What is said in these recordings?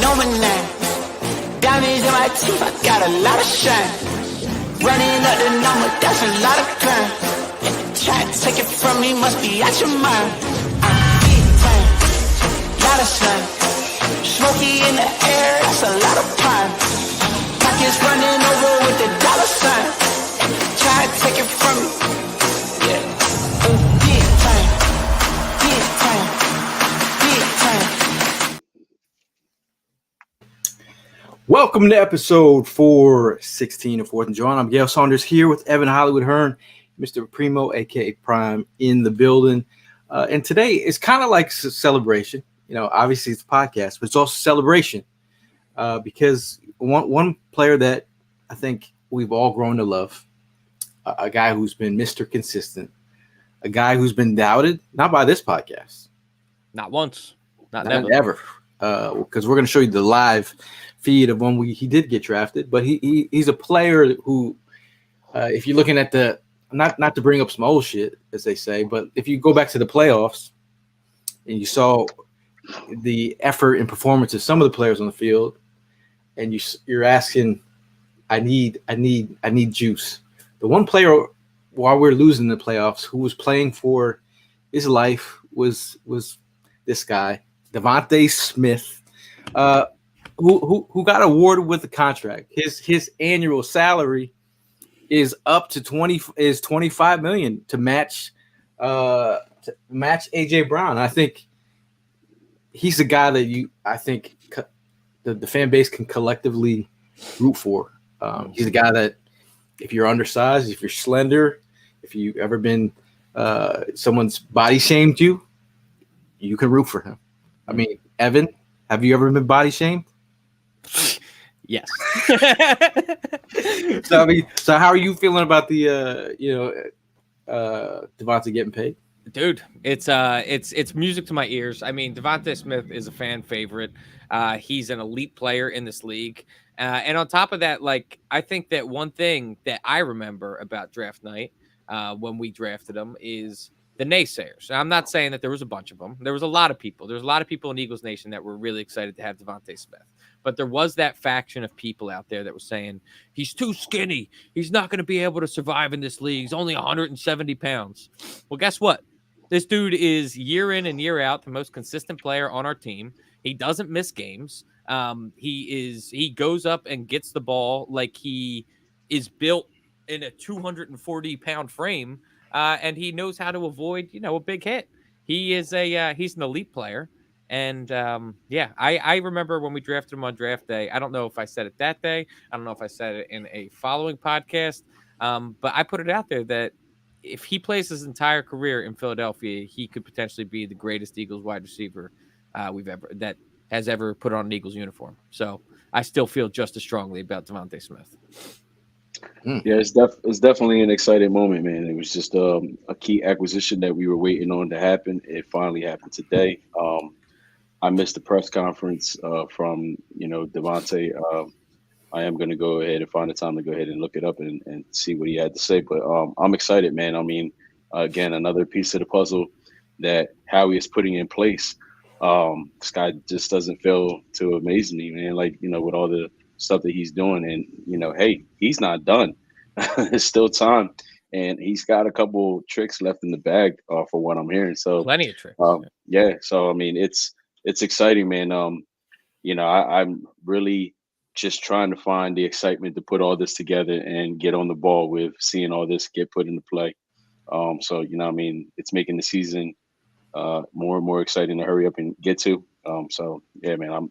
know my name. Diamonds in my teeth, I got a lot of shine. Running up the number, that's a lot of crime. Try to take it from me, must be out your mind. I'm big time, lot of sun. Smoky in the air, that's a lot of pine. Pockets running over with the dollar sign. Try to take it from me, yeah. Big time, big time, big time. Welcome to episode 416 of Fourth and Jawn. I'm Gail Saunders here with Evan Hollywood Hearn, Mr. Primo, aka Prime, in the building. And today is kind of like a celebration. You know, obviously it's a podcast, but it's also celebration because one player that I think we've all grown to love, a guy who's been Mr. Consistent, a guy who's been doubted, not by this podcast. Not once. Not ever. Because we're going to show you the live feed of when he did get drafted, but he's a player who, if you're looking at the not to bring up some old shit as they say, but if you go back to the playoffs and you saw the effort and performance of some of the players on the field, and you're asking, I need juice. The one player while we're losing the playoffs who was playing for his life was this guy, DeVonta Smith. Who got awarded with a contract. His annual salary is up to $25 million to match AJ Brown. I think he's a guy that I think the fan base can collectively root for. He's a guy that if you're undersized, if you're slender, if you've ever been someone's body shamed you can root for him. I mean, Evan, have you ever been body shamed? Yes. So how are you feeling about the DeVonta getting paid? Dude, it's music to my ears. I mean, DeVonta Smith is a fan favorite. He's an elite player in this league. And on top of that, like, I think that one thing that I remember about draft night when we drafted him is the naysayers. I'm not saying that there was a bunch of them. There was a lot of people. There was a lot of people in Eagles Nation that were really excited to have DeVonta Smith. But there was that faction of people out there that was saying, he's too skinny. He's not going to be able to survive in this league. He's only 170 pounds. Well, guess what? This dude is year in and year out the most consistent player on our team. He doesn't miss games. He goes up and gets the ball like he is built in a 240-pound frame. And he knows how to avoid, a big hit. He's an elite player. And I remember when we drafted him on draft day. I don't know if I said it that day. I don't know if I said it in a following podcast. But I put it out there that if he plays his entire career in Philadelphia, he could potentially be the greatest Eagles wide receiver that has ever put on an Eagles uniform. So I still feel just as strongly about DeVonta Smith. Yeah, it's definitely an exciting moment, man. It was just a key acquisition that we were waiting on to happen. It finally happened today. I missed the press conference from DeVonta. I am going to go ahead and find the time to go ahead and look it up and see what he had to say. But I'm excited, man. I mean, again, another piece of the puzzle that Howie is putting in place. This guy just doesn't fail to amaze me, man. Like, with all the stuff that he's doing, and hey, he's not done. There's still time, and he's got a couple tricks left in the bag for what I'm hearing. So plenty of tricks. Yeah. So I mean, it's exciting, man. I'm really just trying to find the excitement to put all this together and get on the ball with seeing all this get put into play. So I mean, it's making the season more and more exciting to hurry up and get to. So yeah, man,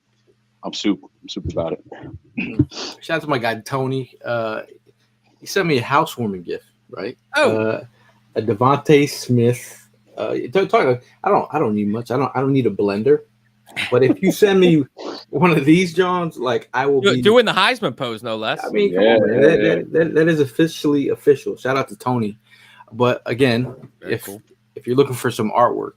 I'm super about it. Shout out to my guy Tony. He sent me a housewarming gift, right? Oh, a DeVonta Smith. I don't need much. I don't need a blender. But if you send me one of these, Johns, like I will be doing the Heisman pose, no less. I mean, come on, man. That is officially official. Shout out to Tony. But again, if you're looking for some artwork,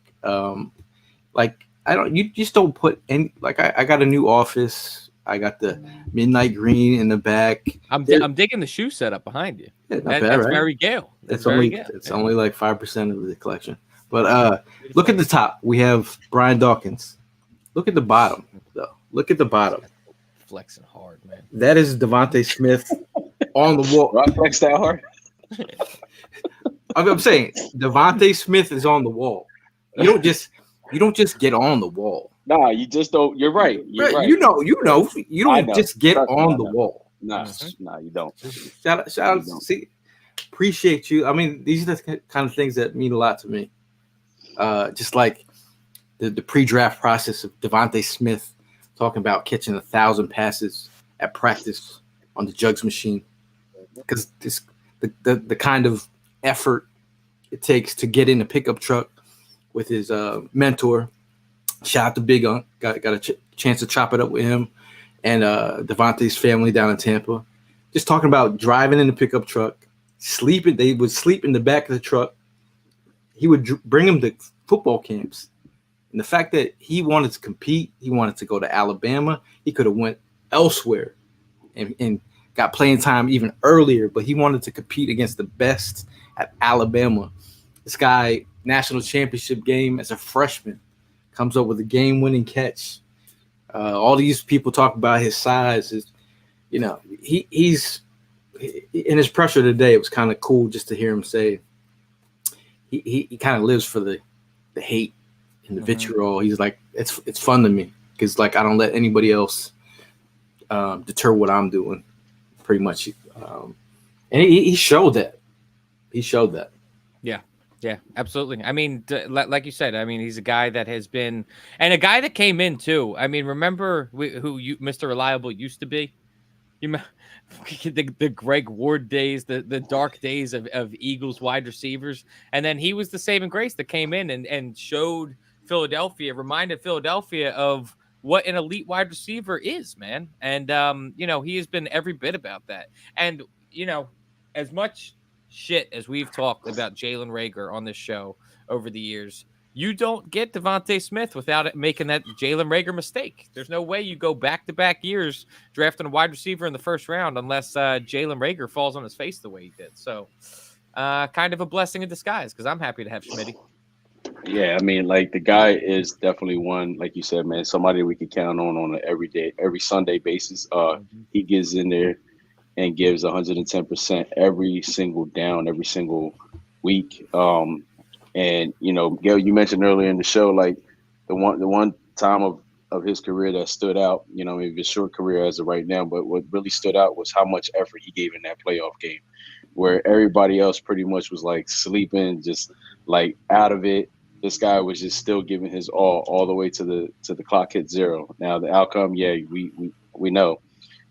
you just don't put any. Like I got a new office. I got the midnight green in the back. I'm digging the shoe setup behind you. Yeah, that's right? very Gale. It's only like 5% of the collection. But look at the top. We have Brian Dawkins. Look at the bottom, though. Look at the bottom. Flexing hard, man. That is DeVonta Smith on the wall. I flex that hard. I'm saying DeVonta Smith is on the wall. You don't just get on the wall. Nah, you just don't. You're right. You're right. You don't just get on the wall. Nah, you don't. Shout out. See, appreciate you. I mean, these are the kind of things that mean a lot to me. Just like the pre-draft process of DeVonta Smith talking about catching 1,000 passes at practice on the jugs machine, because the kind of effort it takes to get in a pickup truck with his mentor. Shout out to Big Unc. Got a chance to chop it up with him and Devontae's family down in Tampa. Just talking about driving in the pickup truck, sleeping. They would sleep in the back of the truck. He would bring them to football camps. And the fact that he wanted to compete, he wanted to go to Alabama. He could have went elsewhere and got playing time even earlier, but he wanted to compete against the best at Alabama. This guy, national championship game as a freshman, comes up with a game-winning catch. All these people talk about his size. He's in his pressure today. It was kind of cool just to hear him say he kind of lives for the hate and the vitriol. He's like, it's fun to me because like I don't let anybody else deter what I'm doing, pretty much. And he showed that. He showed that. Yeah, absolutely. I mean, like you said, I mean, he's a guy that has been, and a guy that came in too. I mean, remember who Mr. Reliable used to be? The Greg Ward days, the dark days of Eagles wide receivers. And then he was the saving grace that came in and showed Philadelphia, reminded Philadelphia of what an elite wide receiver is, man. And, he has been every bit about that. And, as much shit as we've talked about Jalen Reagor on this show over the years, you don't get DeVonta Smith without it making that Jalen Reagor mistake. There's no way you go back-to-back years drafting a wide receiver in the first round unless Jalen Reagor falls on his face the way he did. So kind of a blessing in disguise because I'm happy to have Schmitty. Yeah, I mean, like the guy is definitely one, like you said, man, somebody we can count on an every Sunday basis. He gets in there and gives 110% every single down, every single week. And Gail, you mentioned earlier in the show, like the one time of his career that stood out, his short career as of right now, but what really stood out was how much effort he gave in that playoff game, where everybody else pretty much was like sleeping, just like out of it. This guy was just still giving his all the way to the clock hit zero. Now the outcome, we know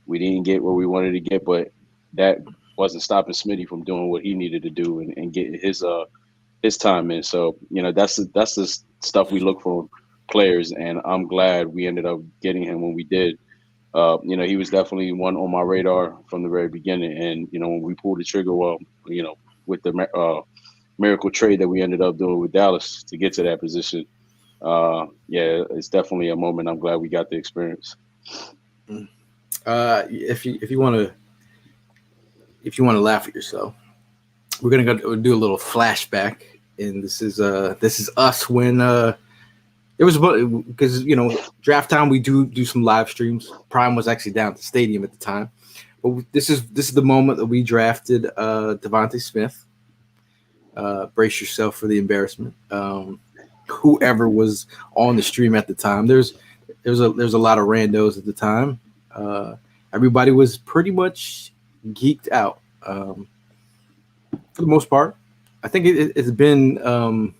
we didn't get what we wanted to get, but that wasn't stopping Smitty from doing what he needed to do and getting his time in. So, that's the stuff we look for players, and I'm glad we ended up getting him when we did. He was definitely one on my radar from the very beginning. And, when we pulled the trigger, with the miracle trade that we ended up doing with Dallas to get to that position, it's definitely a moment I'm glad we got the experience. If you want to laugh at yourself, we're gonna go do a little flashback, and this is us when it was because draft time we do some live streams. Prime was actually down at the stadium at the time, but this is the moment that we drafted DeVonta Smith. Brace yourself for the embarrassment. Whoever was on the stream at the time, there's a lot of randos at the time. Everybody was pretty much geeked out for the most part. I think it's been. Can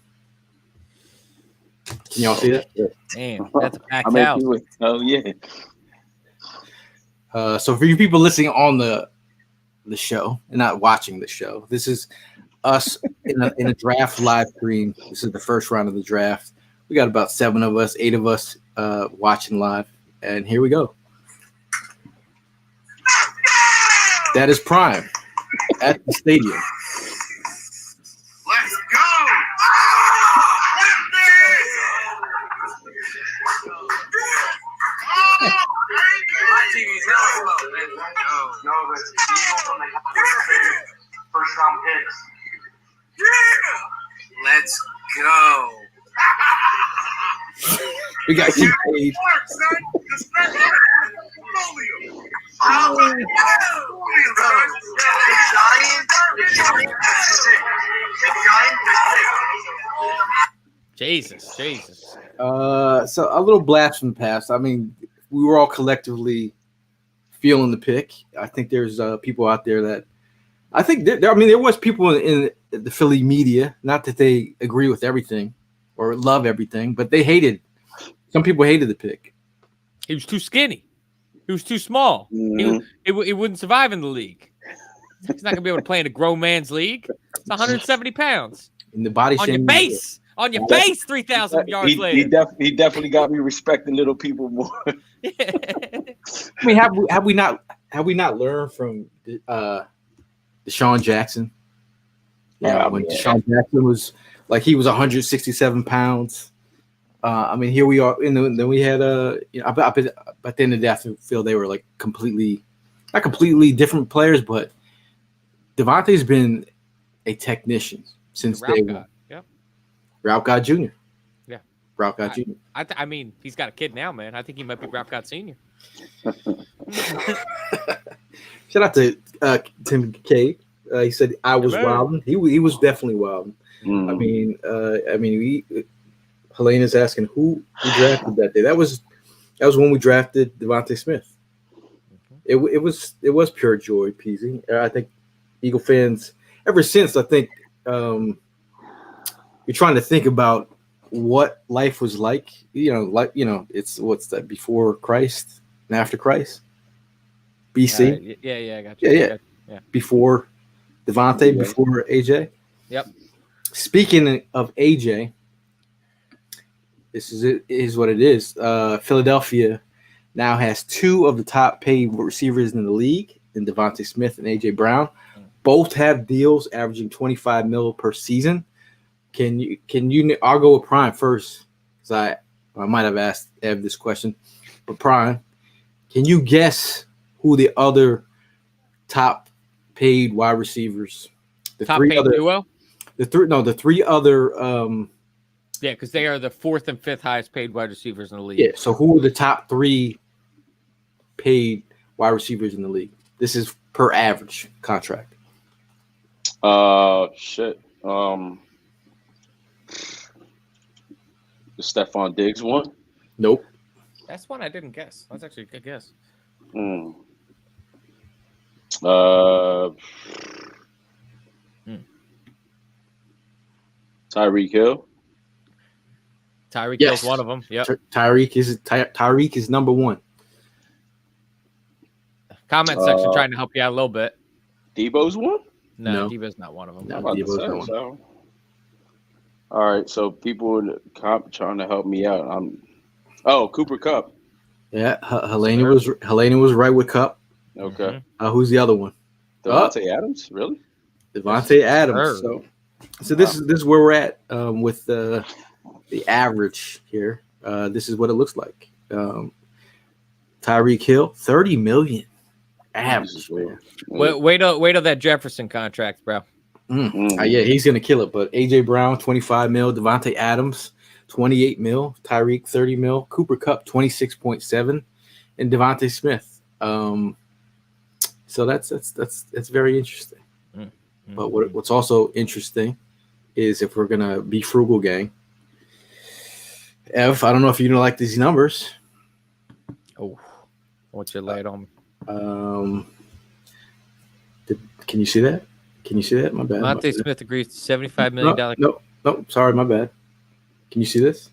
y'all see that? Damn, that's a packed house. Oh yeah. So for you people listening on the show and not watching the show, this is us in a draft live stream. This is the first round of the draft. We got about 8 of us watching live, and here we go. That is Prime at the stadium. Let's go! My TV's hella slow, man. No, but first round picks. Yeah! Let's go! We got Kincaid. Jesus. So a little blast from the past. I mean, we were all collectively feeling the pick. I think there's people out there that I think there was people in the Philly media, not that they agree with everything or love everything, but they hated. Some people hated the pick. He was too skinny. He was too small. Mhm. He wouldn't survive in the league. He's not going to be able to play in a grown man's league. It's 170 pounds. In the body On your shaming. base. On your face 3,000 yards later. He definitely got me respecting little people more. I mean, have we not learned from Deshaun Jackson? Yeah, when Deshaun Jackson was like he was 167 pounds. I mean, here we are. And then we had by the end of the day, I feel they were like not completely different players, but DeVonta's been a technician since day one. Yep. Route God Jr. Yeah. Route God Jr. I mean, he's got a kid now, man. I think he might be Route God Senior. Shout out to Tim K. He said I was wilding. He was definitely wilding. Mm. I mean, Helena's asking who drafted that day. That was when we drafted DeVonta Smith. It was pure joy, Peasy. I think Eagle fans ever since. I think you're trying to think about what life was like. It's what's that before Christ and after Christ. BC. Yeah, I got you. Yeah. Before DeVonta, before AJ. Yep. Speaking of AJ, this is what it is. Philadelphia now has two of the top paid receivers in the league, in DeVonta Smith and AJ Brown. Both have deals averaging $25 million per season. Can you? I'll go with Prime first, because I might have asked Ev this question, but Prime, can you guess who the other top paid wide receivers? The top three paid other duo. The three other. Yeah, because they are the fourth and fifth highest paid wide receivers in the league. Yeah. So who are the top three paid wide receivers in the league? This is per average contract. Shit. The Stephon Diggs one? Nope. That's one I didn't guess. That's actually a good guess. Tyreek Hill. Tyreek Hill's one of them. Yep. Tyreek is number one. Comment section trying to help you out a little bit. Debo's one? No, Debo's not one of them. No, Debo's not one. All right, so people in the comp trying to help me out. Cooper Kupp. Yeah, Helena was right with Kupp. Okay. Who's the other one? Devontae Adams, really? Devontae Adams. So this is where we're at with the average here. This is what it looks like. Tyreek Hill, $30 million average. Man. Wait till that Jefferson contract, bro. Yeah, he's gonna kill it. But AJ Brown, $25 million. Devontae Adams, $28 million. Tyreek, $30 million. Cooper Kupp, $26.7 million, and DeVonta Smith. So that's very interesting. But what's also interesting is if we're gonna be frugal, gang. Ev, I don't know if you don't like these numbers. Oh, I want you to lay it on me. Can you see that? Can you see that? My bad. DeVonta Smith agrees to $75 million. No, sorry, my bad. Can you see this?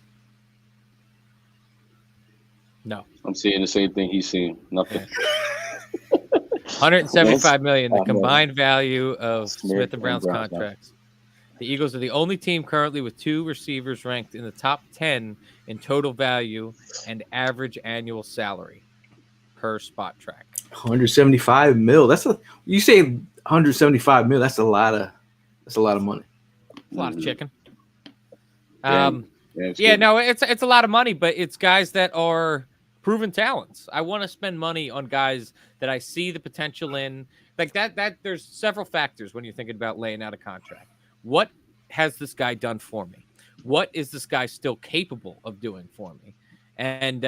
No. I'm seeing the same thing he's seeing. Nothing. $175 million, the combined value of Smith and Brown's contracts. The Eagles are the only team currently with two receivers ranked in the top 10 in total value and average annual salary per spot track. $175 million. You say $175 million. That's a lot of money. A lot of chicken. It's a lot of money, but it's guys that are proven talents. I want to spend money on guys that I see the potential in. Like that there's several factors when you're thinking about laying out a contract. What has this guy done for me? What is this guy still capable of doing for me? And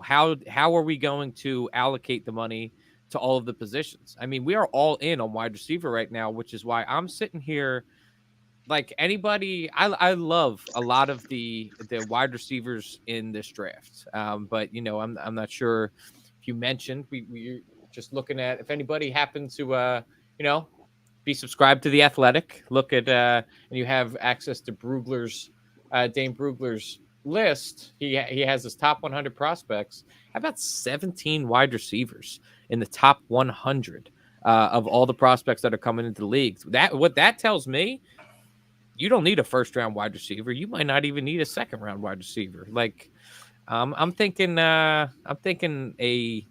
how are we going to allocate the money to all of the positions? I mean, we are all in on wide receiver right now, which is why I'm sitting here like anybody. I love a lot of the wide receivers in this draft. But I'm not sure if you mentioned we're just looking at if anybody happened to be subscribed to The Athletic. Look at and you have access to Dane Brugler's list. He has his top 100 prospects. How about 17 wide receivers in the top 100 of all the prospects that are coming into the league? What that tells me, you don't need a first round wide receiver. You might not even need a second round wide receiver. Like I'm thinking a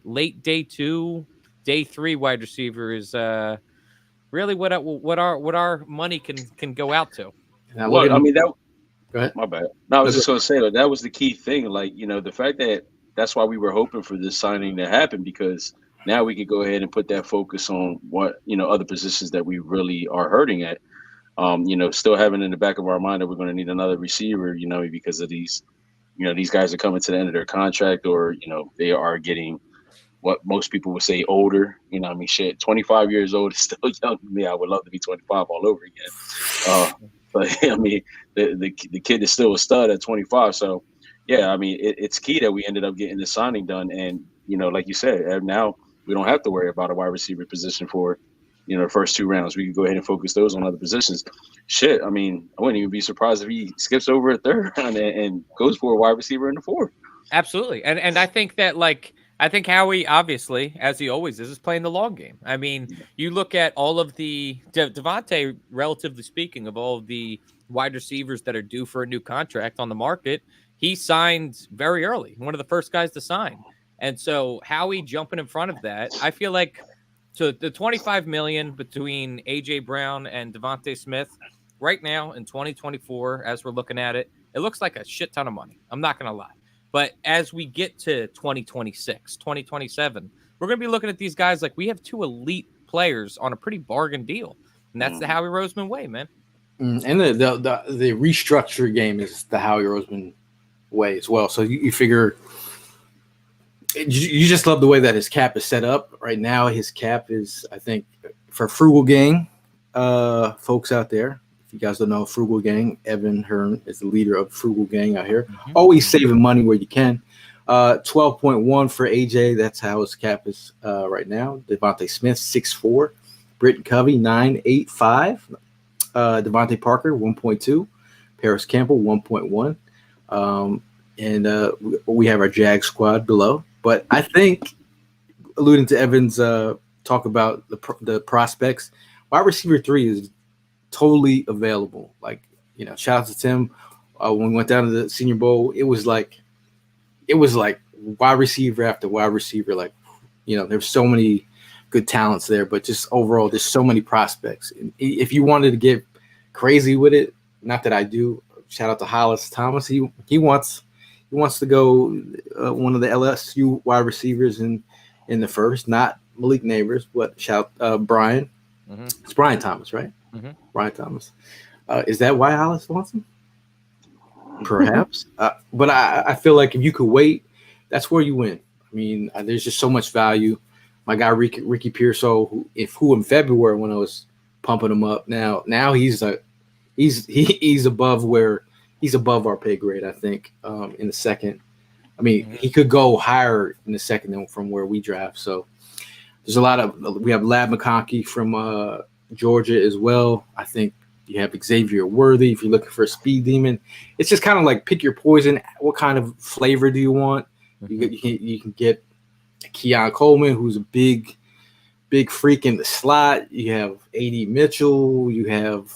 late day 2, day 3 wide receiver is really what our money can go out to. Now, Well, I mean that. Go ahead. My bad. No, I was just going to say that was the key thing. Like, the fact that's why we were hoping for this signing to happen, because now we could go ahead and put that focus on what, other positions that we really are hurting at. Still having in the back of our mind that we're going to need another receiver, because of these, these guys are coming to the end of their contract, or, they are getting what most people would say older. I mean, shit, 25 years old is still young to me. I would love to be 25 all over again. But I mean, the kid is still a stud at 25. So, yeah, I mean, it's key that we ended up getting the signing done. And, like you said, now we don't have to worry about a wide receiver position for, the first 2 rounds. We can go ahead and focus those on other positions. Shit, I mean, I wouldn't even be surprised if he skips over a 3rd round and goes for a wide receiver in the 4th. Absolutely. And I think that, I think Howie, obviously, as he always is playing the long game. I mean, you look at all of the DeVonta, relatively speaking, of all of the wide receivers that are due for a new contract on the market, he signed very early, one of the first guys to sign. And so Howie jumping in front of that, I feel like, so the $25 million between AJ Brown and DeVonta Smith right now in 2024, as we're looking at it, it looks like a shit ton of money. I'm not going to lie. But as we get to 2026, 2027, we're going to be looking at these guys like we have 2 elite players on a pretty bargain deal. And that's the Howie Roseman way, man. And the restructure game is the Howie Roseman way as well. So you figure you just love the way that his cap is set up. Right now, his cap is, I think, for Frugal Gang folks out there. If you guys don't know Frugal Gang, Evan Hearn is the leader of Frugal Gang out here. Mm-hmm. Always saving money where you can. 12.1 for AJ. That's how his cap is right now. DeVonta Smith, 6'4". Britton Covey, 9.85. Devontae Parker, 1.2. Paris Campbell, 1.1. And we have our Jag squad below. But I think, alluding to Evan's talk about the prospects, wide receiver 3 is totally available. Like, shout out to Tim. When we went down to the Senior Bowl, it was like wide receiver after wide receiver. Like, there's so many good talents there, but just overall, there's so many prospects. And if you wanted to get crazy with it, not that I do, shout out to Hollis Thomas. He wants to go one of the LSU wide receivers in the first, not Malik Neighbors, but shout Brian. Mm-hmm. It's Brian Thomas, right? Mm-hmm. Brian Thomas. Is that why Hollis wants him? Perhaps. But I feel like if you could wait, that's where you win. I mean, there's just so much value. My guy Ricky Pearsall, who in February when I was pumping him up, now he's above our pay grade. I think in the second. I mean, he could go higher in the second than from where we draft. So there's we have Lab McConkey from Georgia as well. I think you have Xavier Worthy if you're looking for a speed demon. It's just kind of like pick your poison. What kind of flavor do you want? Mm-hmm. You can get Keon Coleman, who's a big freak in the slot. You have A.D. Mitchell. You have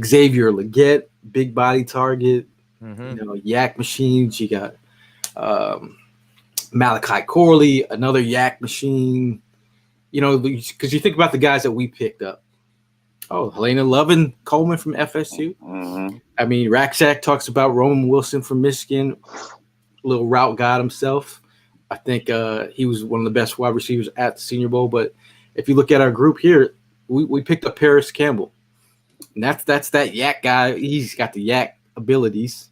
Xavier Legette, big body target. Mm-hmm. Yak machines. You got Malachi Corley, another yak machine. Because you think about the guys that we picked up. Oh, Helena Lovin Coleman from FSU. Mm-hmm. I mean, Racksack talks about Roman Wilson from Michigan, little route god himself. I think he was one of the best wide receivers at the Senior Bowl. But if you look at our group here, we picked up Paris Campbell. And that's that yak guy. He's got the yak abilities.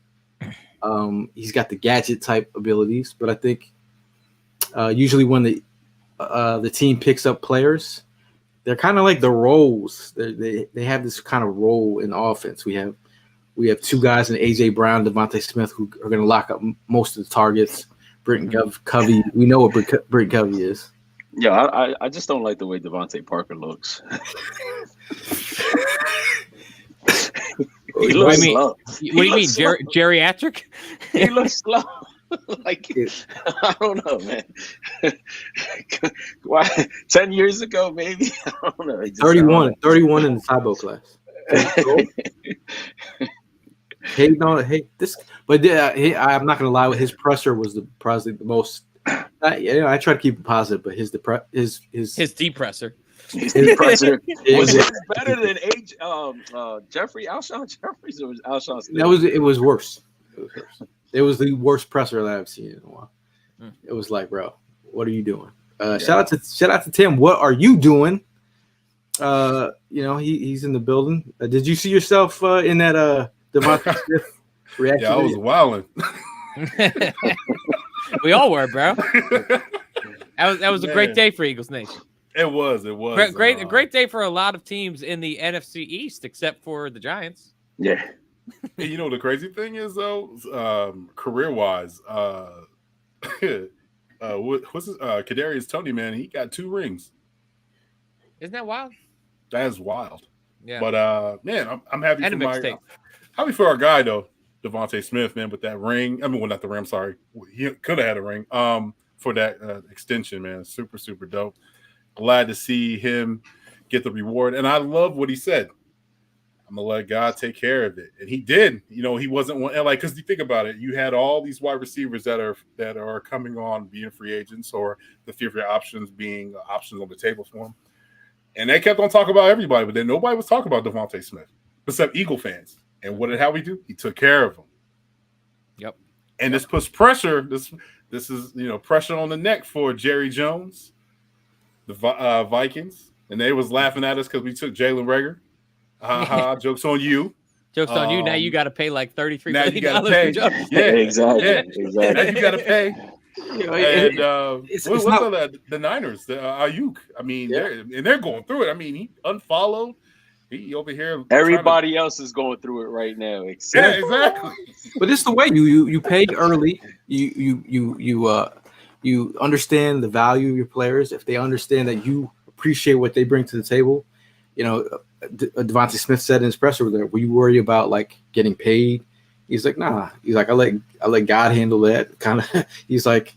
He's got the gadget type abilities, but I think usually when the team picks up players, they're kind of like the roles. They have this kind of role in offense. We have two guys in AJ Brown, DeVonta Smith, who are going to lock up most of the targets. Britton Covey, we know what Britton Covey is. Yeah, I just don't like the way Devontae Parker looks. He looks slow. What do you mean, geriatric? He looks slow. Like, I don't know, man. Why? 10 years ago, maybe? I don't know. 31 in the Tybo class. I'm not gonna lie. His presser was probably the most. I try to keep it positive, but his depressor. His presser was better than Jeffrey Alshon Jeffries, or was Alshon Smith? It was worse. It was the worst presser that I've seen in a while. It was like, bro, what are you doing? Shout out to Tim. What are you doing? He's in the building. Did you see yourself in that DeVonta Smith reaction? Yeah, I was wilding. We all were, bro. That was a great day for Eagles Nation. It was. A great day for a lot of teams in the NFC East, except for the Giants. Yeah. You know the crazy thing is though, career-wise, what's his Kadarius Toney, man, he got 2 rings. Isn't that wild? That is wild. Yeah. But man, I'm happy happy for our guy though, DeVonta Smith, man, with that ring. I mean, well, not the ring. I'm sorry, he could have had a ring. For that extension, man, super super dope. Glad to see him get the reward, and I love what he said. I'm gonna let God take care of it, and he did. You know, he wasn't one because you think about it, you had all these wide receivers that are coming on being free agents, or the future options being options on the table for him, and they kept on talking about everybody, but then nobody was talking about DeVonta Smith except Eagle fans. And what did Howie do? He took care of him. Yep. And this puts pressure. This is pressure on the neck for Jerry Jones, the Vikings, and they was laughing at us because we took Jalen Reagor. Joke's on you. Joke's on you. Now you got to pay like $33 million. Now you got to pay. Yeah, exactly. Now you got to pay. And what's the Niners, the Ayuk? I mean, they're going through it. I mean, he unfollowed. He over here. Everybody else is going through it right now. Except exactly. But it's the way you pay early. You understand the value of your players. If they understand that you appreciate what they bring to the table, DeVonta Smith said in his presser, "Will you worry about like getting paid?" He's like, "Nah." He's like, "I let God handle that." Kind of. He's like,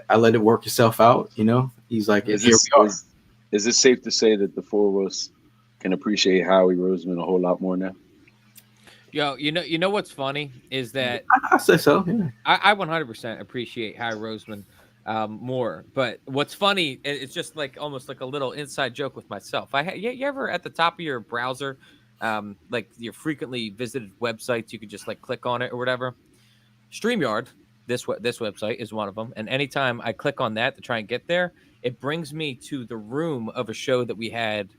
"I let it work itself out." He's like, "Is it safe to say that the 4 of us can appreciate Howie Roseman a whole lot more now?" Yo, you know what's funny is that I say so. Yeah. I 100% appreciate Howie Roseman more, but what's funny, it's just like almost like a little inside joke with myself. You ever at the top of your browser, like your frequently visited websites, you could just like click on it or whatever. StreamYard, this website is one of them, and anytime I click on that to try and get there, it brings me to the room of a show that we had.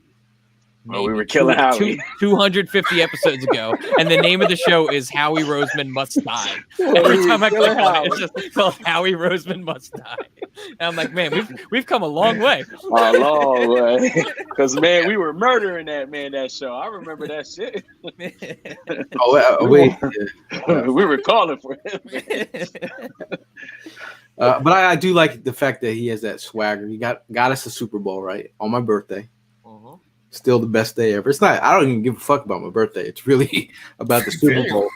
We were killing Howie 250 episodes ago, and the name of the show is Howie Roseman Must Die. Every time I click on it, it's just called Howie Roseman Must Die. And I'm like, man, we've come a long way. A long way. Because man, we were murdering that show. I remember that shit. We were calling for him. But I do like the fact that he has that swagger. He got us a Super Bowl right on my birthday. Still the best day ever. It's not. I don't even give a fuck about my birthday. It's really about the Super Bowl.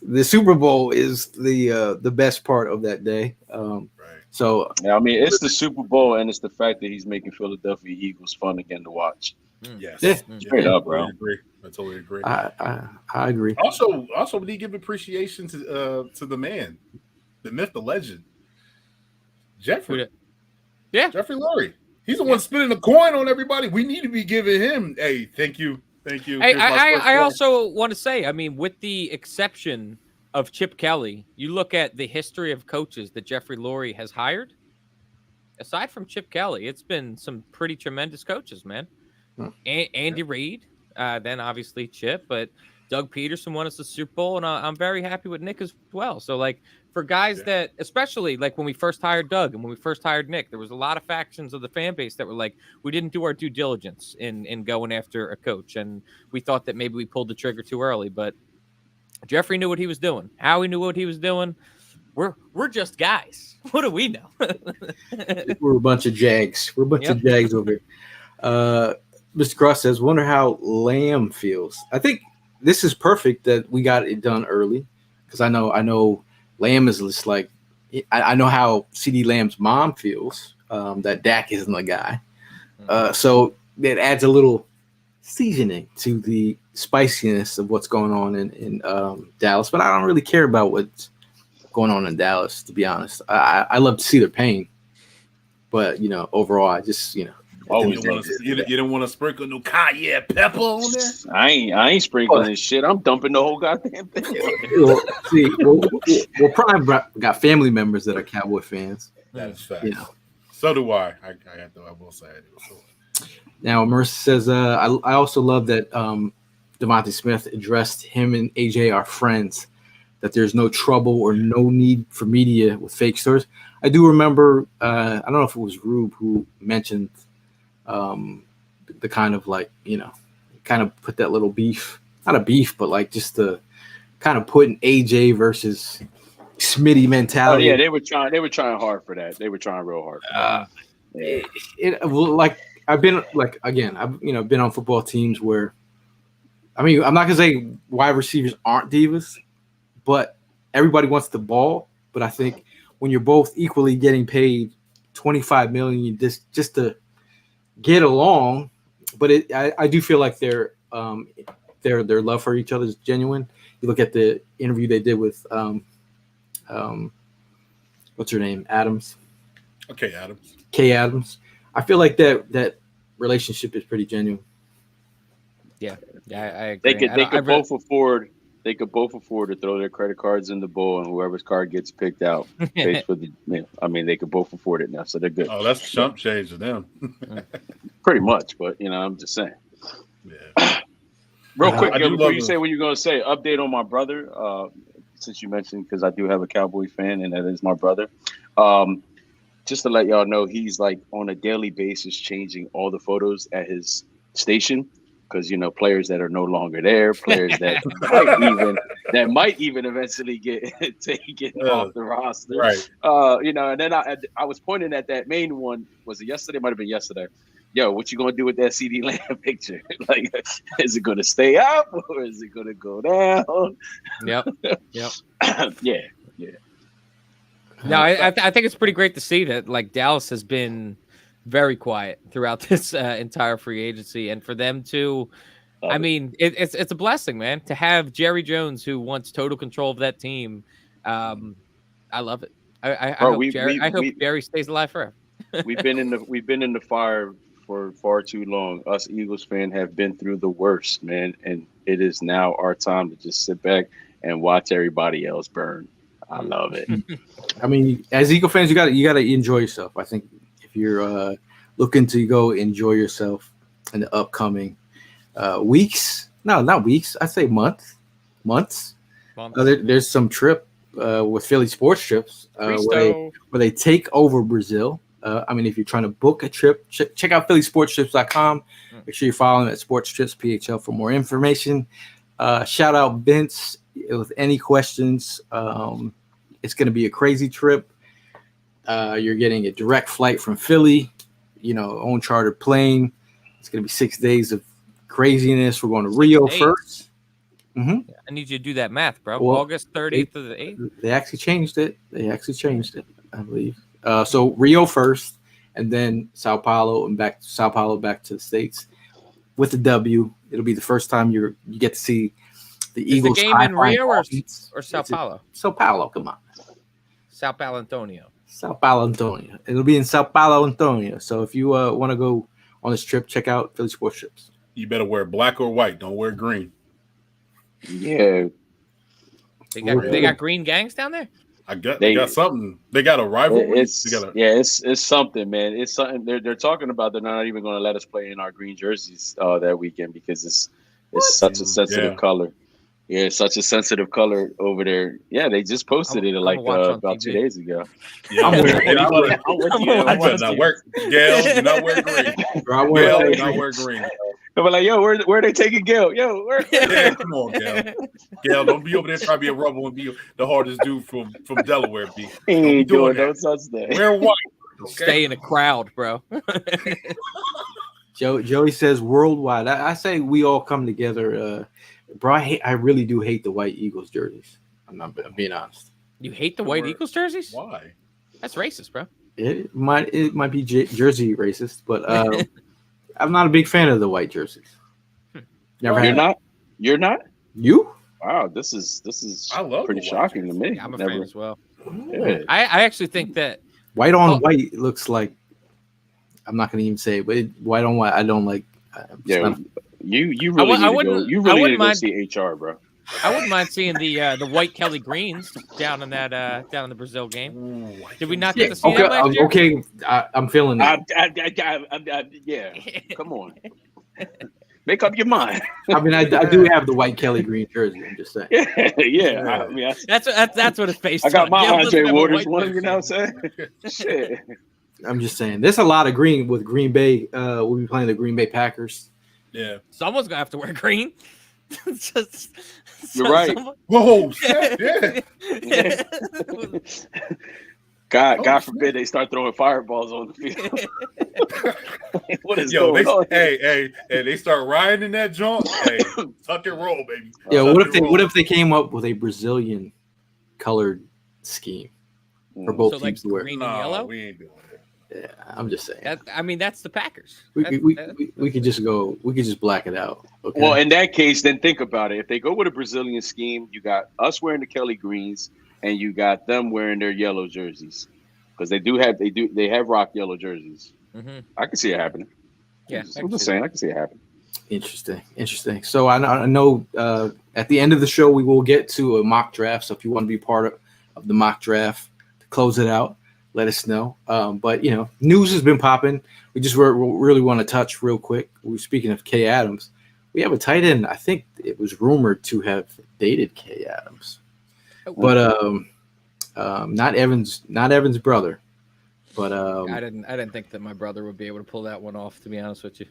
The Super Bowl is the best part of that day. Right. So yeah, I mean, it's the Super Bowl, and it's the fact that he's making Philadelphia Eagles fun again to watch. Yes, straight up, bro. I totally agree. I agree. Also, we need to give appreciation to the man, the myth, the legend, Jeffrey. Yeah, Jeffrey Lurie. He's the one spinning the coin on everybody. We need to be giving him, hey, thank you. Hey, I also want to say, I mean, with the exception of Chip Kelly, you look at the history of coaches that Jeffrey Lurie has hired. Aside from Chip Kelly, it's been some pretty tremendous coaches, man. Andy Reid, then obviously Chip, but Doug Peterson won us the Super Bowl, and I'm very happy with Nick as well. So, like, for guys that, especially like when we first hired Doug and when we first hired Nick, there was a lot of factions of the fan base that were like, we didn't do our due diligence in going after a coach, and we thought that maybe we pulled the trigger too early. But Jeffrey knew what he was doing. Howie knew what he was doing. We're just guys. What do we know? We're a bunch of Jags. We're a bunch of Jags over here. Mr. Cross says, wonder how Lamb feels. I think this is perfect that we got it done early, because I know Lamb is just like, I know how CD Lamb's mom feels, that Dak isn't the guy. So it adds a little seasoning to the spiciness of what's going on in Dallas. But I don't really care about what's going on in Dallas, to be honest. I love to see their pain. But, overall, I just, always you didn't want to sprinkle no cayenne pepper on there? I ain't sprinkling shit. I'm dumping the whole goddamn thing. We'll probably got family members that are Cowboy fans. That is fact. So do I. I will say it. Now, Mercer says, I also love that DeVonta Smith addressed him and AJ are friends, that there's no trouble or no need for media with fake stories. I do remember, I don't know if it was Rube who mentioned the kind of like, kind of put that little beef, not a beef, but like just the kind of putting AJ versus Smitty mentality. Oh, yeah, they were trying hard for that. They were trying real hard for that. I've been been on football teams where, I mean, I'm not gonna say wide receivers aren't divas, but everybody wants the ball. But I think when you're both equally getting paid $25 million just to get along, but I do feel like their love for each other is genuine. You look at the interview they did with what's her name, Adams. Okay, Adams. Kay Adams. I feel like that relationship is pretty genuine. Yeah, I agree. They could both afford to throw their credit cards in the bowl, and whoever's card gets picked out pays for the. I mean, they could both afford it now, so they're good. Oh, that's chump change to them. Pretty much, but I'm just saying. Yeah. Real quick, before you say what you're gonna say, update on my brother. Since you mentioned, because I do have a Cowboy fan, and that is my brother. Just to let y'all know, he's like on a daily basis changing all the photos at his station, because players that are no longer there, players that might even eventually get taken off the roster, right? And then I was pointing at that main one. Was it yesterday? Might have been yesterday. Yo, what you gonna do with that CD Lamb picture? Like, is it gonna stay up or is it gonna go down? Yep. Yeah. No, I think it's pretty great to see that. Like, Dallas has been very quiet throughout this entire free agency, and for them to, I mean, it's a blessing, man, to have Jerry Jones, who wants total control of that team. I love it. I hope Jerry stays alive forever. We've been in the fire for far too long. Us Eagles fans have been through the worst, man, and it is now our time to just sit back and watch everybody else burn. I love it. I mean, as Eagle fans, you gotta enjoy yourself. I think if you're looking to go enjoy yourself in the upcoming weeks, no, not weeks, I'd say months. There's some trip with Philly Sports Trips where they take over Brazil. I mean, if you're trying to book a trip, check out phillysportstrips.com. Make sure you're following at Sports Trips PHL for more information. Shout out Vince with any questions. It's going to be a crazy trip. You're getting a direct flight from Philly, own chartered plane. It's going to be 6 days of craziness. We're going to Rio first. Mm-hmm. I need you to do that math, bro. Well, August 30th to the 8th. They actually changed it. I believe. So Rio first, and then Sao Paulo, and back to the States with the W. It'll be the first time you get to see the Eagles. The game in Rio or Sao Paulo? Sao Paulo, come on. Sao Paulo Antonio. It'll be in Sao Paulo Antonio. So if you want to go on this trip, check out Philly Sports Trips. You better wear black or white. Don't wear green. Yeah. They got green gangs down there? They got something. They got a rivalry. It's something, man. It's something they're talking about. They're not even going to let us play in our green jerseys that weekend because it's such a sensitive color. Yeah, it's such a sensitive color over there. Yeah, they just posted it like about 2 days ago. Yeah, I'm with you. I better not wear Gail. Do not wear green. Gail, do not wear green. I'm like, yo, where are they taking Gail? Yo, where? Yeah, come on, Gail. Gail, don't be over there trying to be a rebel and be the hardest dude from Delaware. B. He ain't doing no such thing. Wear white. Okay? Stay in a crowd, bro. Joey says worldwide. I say we all come together. Bro, I really do hate the white Eagles jerseys. I'm being honest. You hate the white Eagles jerseys? Why? That's racist, bro. It might be jersey racist, but I'm not a big fan of the white jerseys. You're not? You're not? You? Wow, this is I love pretty shocking to me. Yeah, I'm a fan as well. Yeah. I actually think that white on white looks like, I'm not going to even say it, but white on white, I don't like. Yeah, you really need to go. You really need to go see HR, bro. I wouldn't mind seeing the white Kelly Greens down in the Brazil game. Ooh, Did we not get to see that last year? Okay, I'm feeling it. Yeah, come on. Make up your mind. I mean, I do have the white Kelly Green jersey. I'm just saying. Yeah. I mean, that's what it's based on. I got my Andre Waters one. You know what I'm saying? Shit. I'm just saying. There's a lot of green with Green Bay. We'll be playing the Green Bay Packers. Yeah. Someone's gonna have to wear green. You're right. Whoa, shit, yeah. God forbid they start throwing fireballs on the field. What is going on? Hey, they start riding in that junk. Hey, tuck and roll, baby. Yeah, what if they came up with a Brazilian colored scheme for both teams to wear? Green and yellow? We ain't doing it. Yeah, I'm just saying. That's the Packers. We could just go. We could just black it out. Okay? Well, in that case, then think about it. If they go with a Brazilian scheme, you got us wearing the Kelly Greens, and you got them wearing their yellow jerseys, because they have rock yellow jerseys. Mm-hmm. I can see it happening. Yeah, I'm just saying, I can see it happening. Interesting. So I know at the end of the show we will get to a mock draft. So if you want to be part of the mock draft to close it out, let us know. But news has been popping. We just really want to touch real quick. We're speaking of Kay Adams. We have a tight end. I think it was rumored to have dated Kay Adams, but not Evan's brother. But I didn't think that my brother would be able to pull that one off, to be honest with you.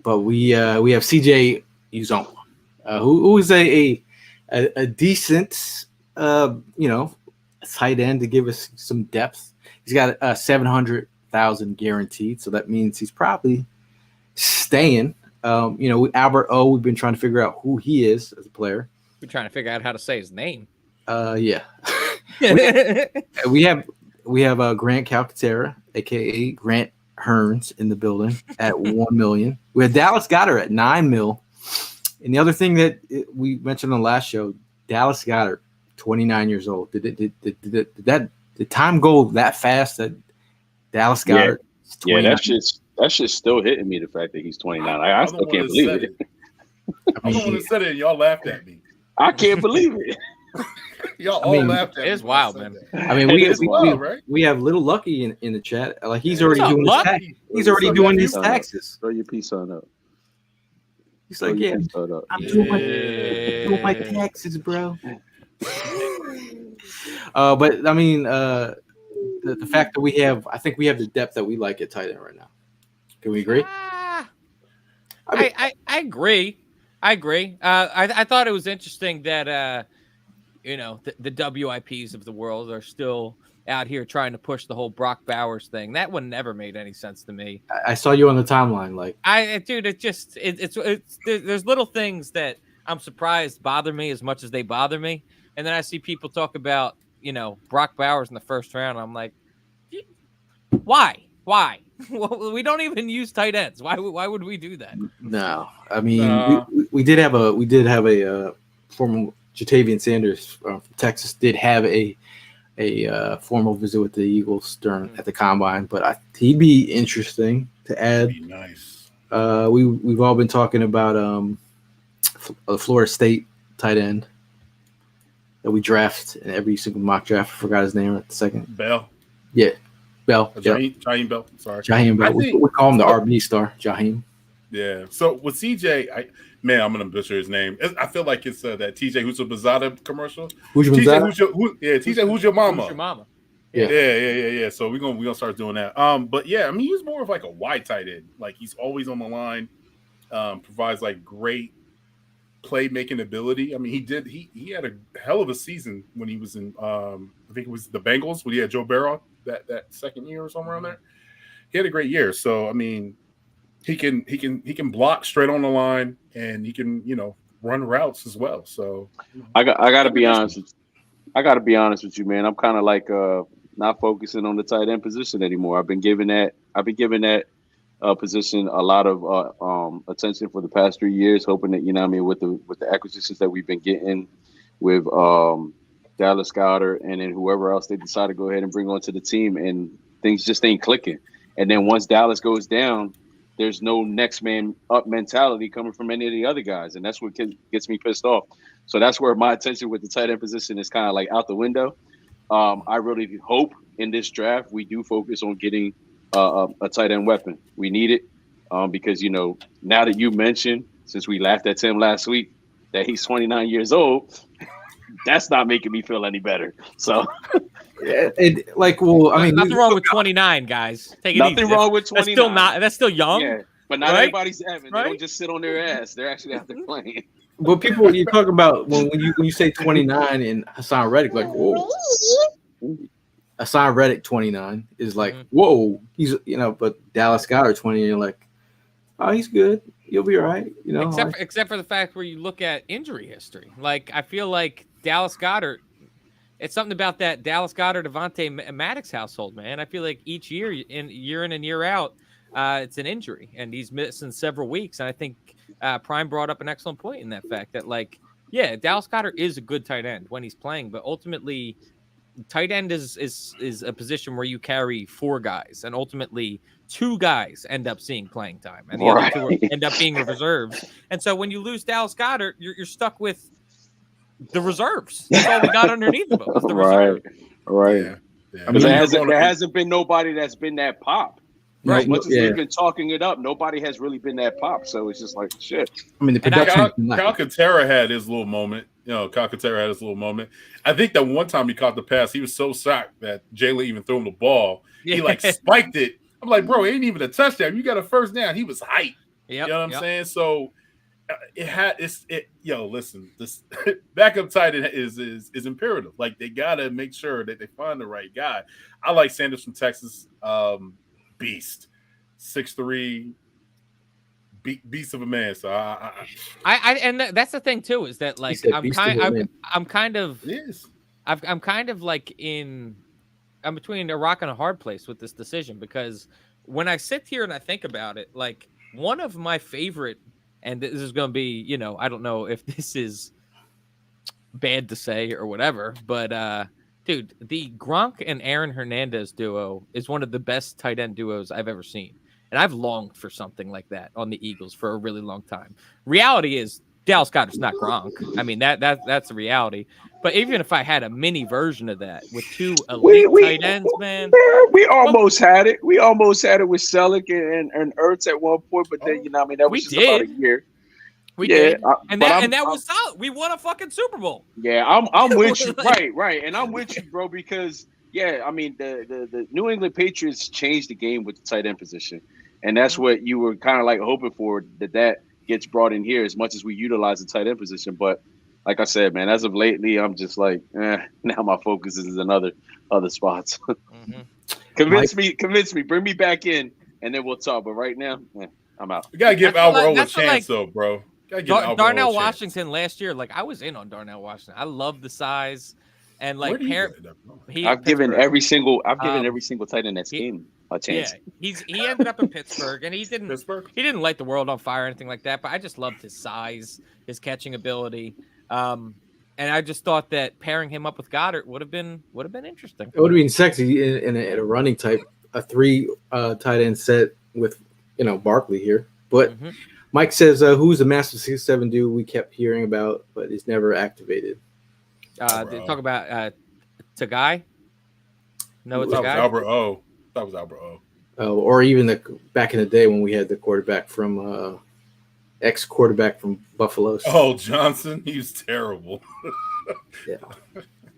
But we have CJ Uzomah, who is a decent tight end to give us some depth. He's got 700,000 guaranteed, so that means he's probably staying. Albert O, we've been trying to figure out who he is as a player. We're trying to figure out how to say his name. Yeah. we have Grant Calcaterra, aka Grant Hearns, in the building at $1 million. We had Dallas Goedert at $9 million. And the other thing that we mentioned on the last show, Dallas Goedert, 29 years old. Did time go that fast that Dallas Goedert? Yeah, that shit's still hitting me. The fact that he's 29, I still can't believe it. I'm the one that said it, and y'all laughed at me. I can't believe it. Y'all all laughed at me. It is wild, man. I mean, we have Little Lucky in the chat. Like he's already doing his taxes. He's already doing his taxes. Throw your piece on up. He's like, yeah, I'm doing my taxes, bro. But I mean, the fact that I think we have the depth that we like at tight end right now. Can we agree? I agree. I thought it was interesting that the WIPs of the world are still out here trying to push the whole Brock Bowers thing. That one never made any sense to me. I saw you on the timeline, like there's little things that I'm surprised bother me as much as they bother me, and then I see people talk about Brock Bowers in the first round. I'm like, why? We don't even use tight ends. Why would we do that? No, I mean we did have a former Jatavian Sanders from Texas did have a formal visit with the Eagles at the combine, but he'd be interesting to add. Be nice. We've all been talking about a Florida State tight end that we draft in every single mock draft. I forgot his name at the second. Bell. Yeah, Bell. Jaheim Bell. Sorry. Jaheim Bell. We call him the RB star. Jaheim. Yeah. So with CJ, I'm gonna butcher his name. I feel like it's that TJ Who's Your Bazada commercial. Who's your TJ Bazada? TJ Who's Your Mama. Who's your mama? Yeah. So we're gonna start doing that. But yeah, I mean he's more of like a wide tight end. Like he's always on the line, provides like great playmaking ability. I mean, he had a hell of a season when he was in I think it was the Bengals when he had Joe Burrow that second year or somewhere around there. He had a great year. So I mean, he can block straight on the line and he can, run routes as well. So I gotta be honest. I gotta be honest with you, man. I'm kind of like not focusing on the tight end position anymore. I've been giving that position a lot of attention for the past 3 years, hoping that with the acquisitions that we've been getting with Dallas Goedert and then whoever else they decide to go ahead and bring onto the team, and things just ain't clicking. And then once Dallas goes down, there's no next man up mentality coming from any of the other guys, and that's what gets me pissed off. So that's where my attention with the tight end position is kind of like out the window. I really hope in this draft we do focus on getting a tight end weapon. We need it because, now that you mentioned, since we laughed at Tim last week, that he's 29 years old, that's not making me feel any better. So, nothing wrong with 29, guys. Take it easy. Nothing wrong with 29. That's still young. Yeah, but not right? everybody's Evan. Right? They don't just sit on their ass. They're actually out there playing. But people, you talk about when you say 29 and Hassan Reddick, like, whoa. Hassan Reddick 29 is like, whoa, he's but Dallas Goedert 20, you're like, oh, he's good. You'll be all right. Except for the fact where you look at injury history. Like, I feel like Dallas Goedert, it's something about that Dallas Goedert, Devontae Maddox household, man. I feel like each year in and year out, it's an injury, and he's missing several weeks. And I think Prime brought up an excellent point in that fact that, like, yeah, Dallas Goedert is a good tight end when he's playing, but ultimately, tight end is a position where you carry 4 guys, and ultimately 2 guys end up seeing playing time, and the other 2 end up being reserves. And so when you lose Dallas Goedert, you're stuck with the reserves. That's all we got underneath of them. Is the reserve. Right. Because there hasn't been nobody that's been that pop. Right. As much as we've been talking it up, nobody has really been that pop. So it's just like shit. I mean, the production. Calcaterra had his little moment. Calcaterra had his little moment. I think that one time he caught the pass, he was so shocked that Jalen even threw him the ball. He spiked it. I'm like, bro, it ain't even a touchdown. You got a first down. He was hyped. You know what I'm saying? So listen, this backup tight end is imperative. Like, they gotta make sure that they find the right guy. I like Sanders from Texas. Beast, 6'3", beast of a man. So and that's the thing too, is that like I'm kind of like I'm between a rock and a hard place with this decision, because when I sit here and I think about it, like, one of my favorite, and this is going to be, I don't know if this is bad to say or whatever, but dude, the Gronk and Aaron Hernandez duo is one of the best tight end duos I've ever seen. And I've longed for something like that on the Eagles for a really long time. Reality is Dallas Goedert's not Gronk. I mean, that's the reality. But even if I had a mini version of that with 2 elite tight ends, man. We almost had it. We almost had it with Selleck and Ertz at one point. But then, that was just about a year. We did, and that was solid. We won a fucking Super Bowl. Yeah, I'm with you, right, and I'm with you, bro. Because I mean, the New England Patriots changed the game with the tight end position, and that's what you were kind of like hoping for, that gets brought in here as much as we utilize the tight end position. But like I said, man, as of lately, I'm just like, now my focus is in other spots. Convince me, bring me back in, and then we'll talk. But right now, I'm out. We gotta give Albert a chance, though, bro. Darnell Washington last year, like, I was in on Darnell Washington. I love the size, and like I've given every single tight end that's game a chance. Yeah, he ended up in Pittsburgh, and he didn't light the world on fire or anything like that. But I just loved his size, his catching ability, and I just thought that pairing him up with Goddard would have been interesting. It would have been sexy in a running type, a 3 tight end set with Barkley here, but. Mike says, who's the Master 6'7" dude we kept hearing about, but is never activated? Talk about Tagai? No, it's Albert O. That was Albert O. or even back in the day when we had the quarterback from ex-quarterback from Buffalo. Oh, Johnson, he was terrible. Yeah.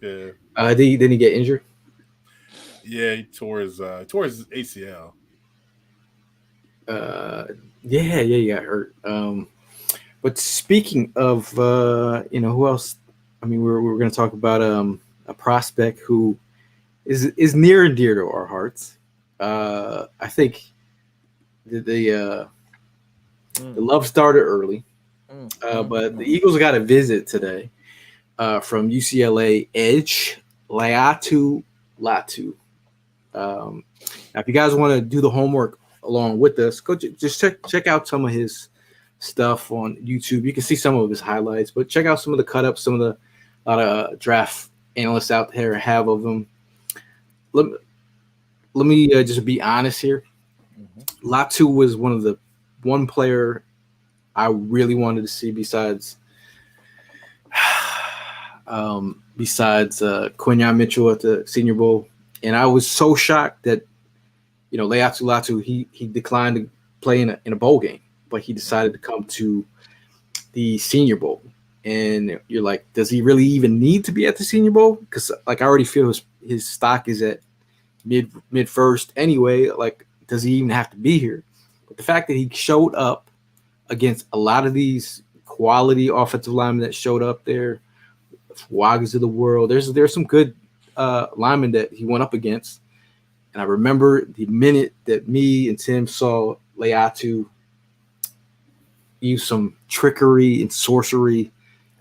Yeah. Didn't he get injured? Yeah, he tore his ACL. Yeah, he got hurt. But speaking of, who else? I mean, we're going to talk about a prospect who is near and dear to our hearts. I think the love started early, but the Eagles got a visit today from UCLA edge Laitu Latu. Now, if you guys want to do the homework along with us, go just check out some of his stuff on YouTube. You can see some of his highlights, but check out some of the cut ups, some of a lot of draft analysts out there have of them. Let me just be honest here. Latu was one player I really wanted to see besides Quinyon Mitchell at the Senior Bowl, and I was so shocked that Laitu Latu he declined to play in a bowl game, but he decided to come to the Senior Bowl. And you're like, does he really even need to be at the Senior Bowl? Because I already feel his stock is at mid first anyway. Like, does he even have to be here? But the fact that he showed up against a lot of these quality offensive linemen that showed up there, Wagas of the world, there's some good linemen that he went up against. And I remember the minute that me and Tim saw Laitu use some trickery and sorcery,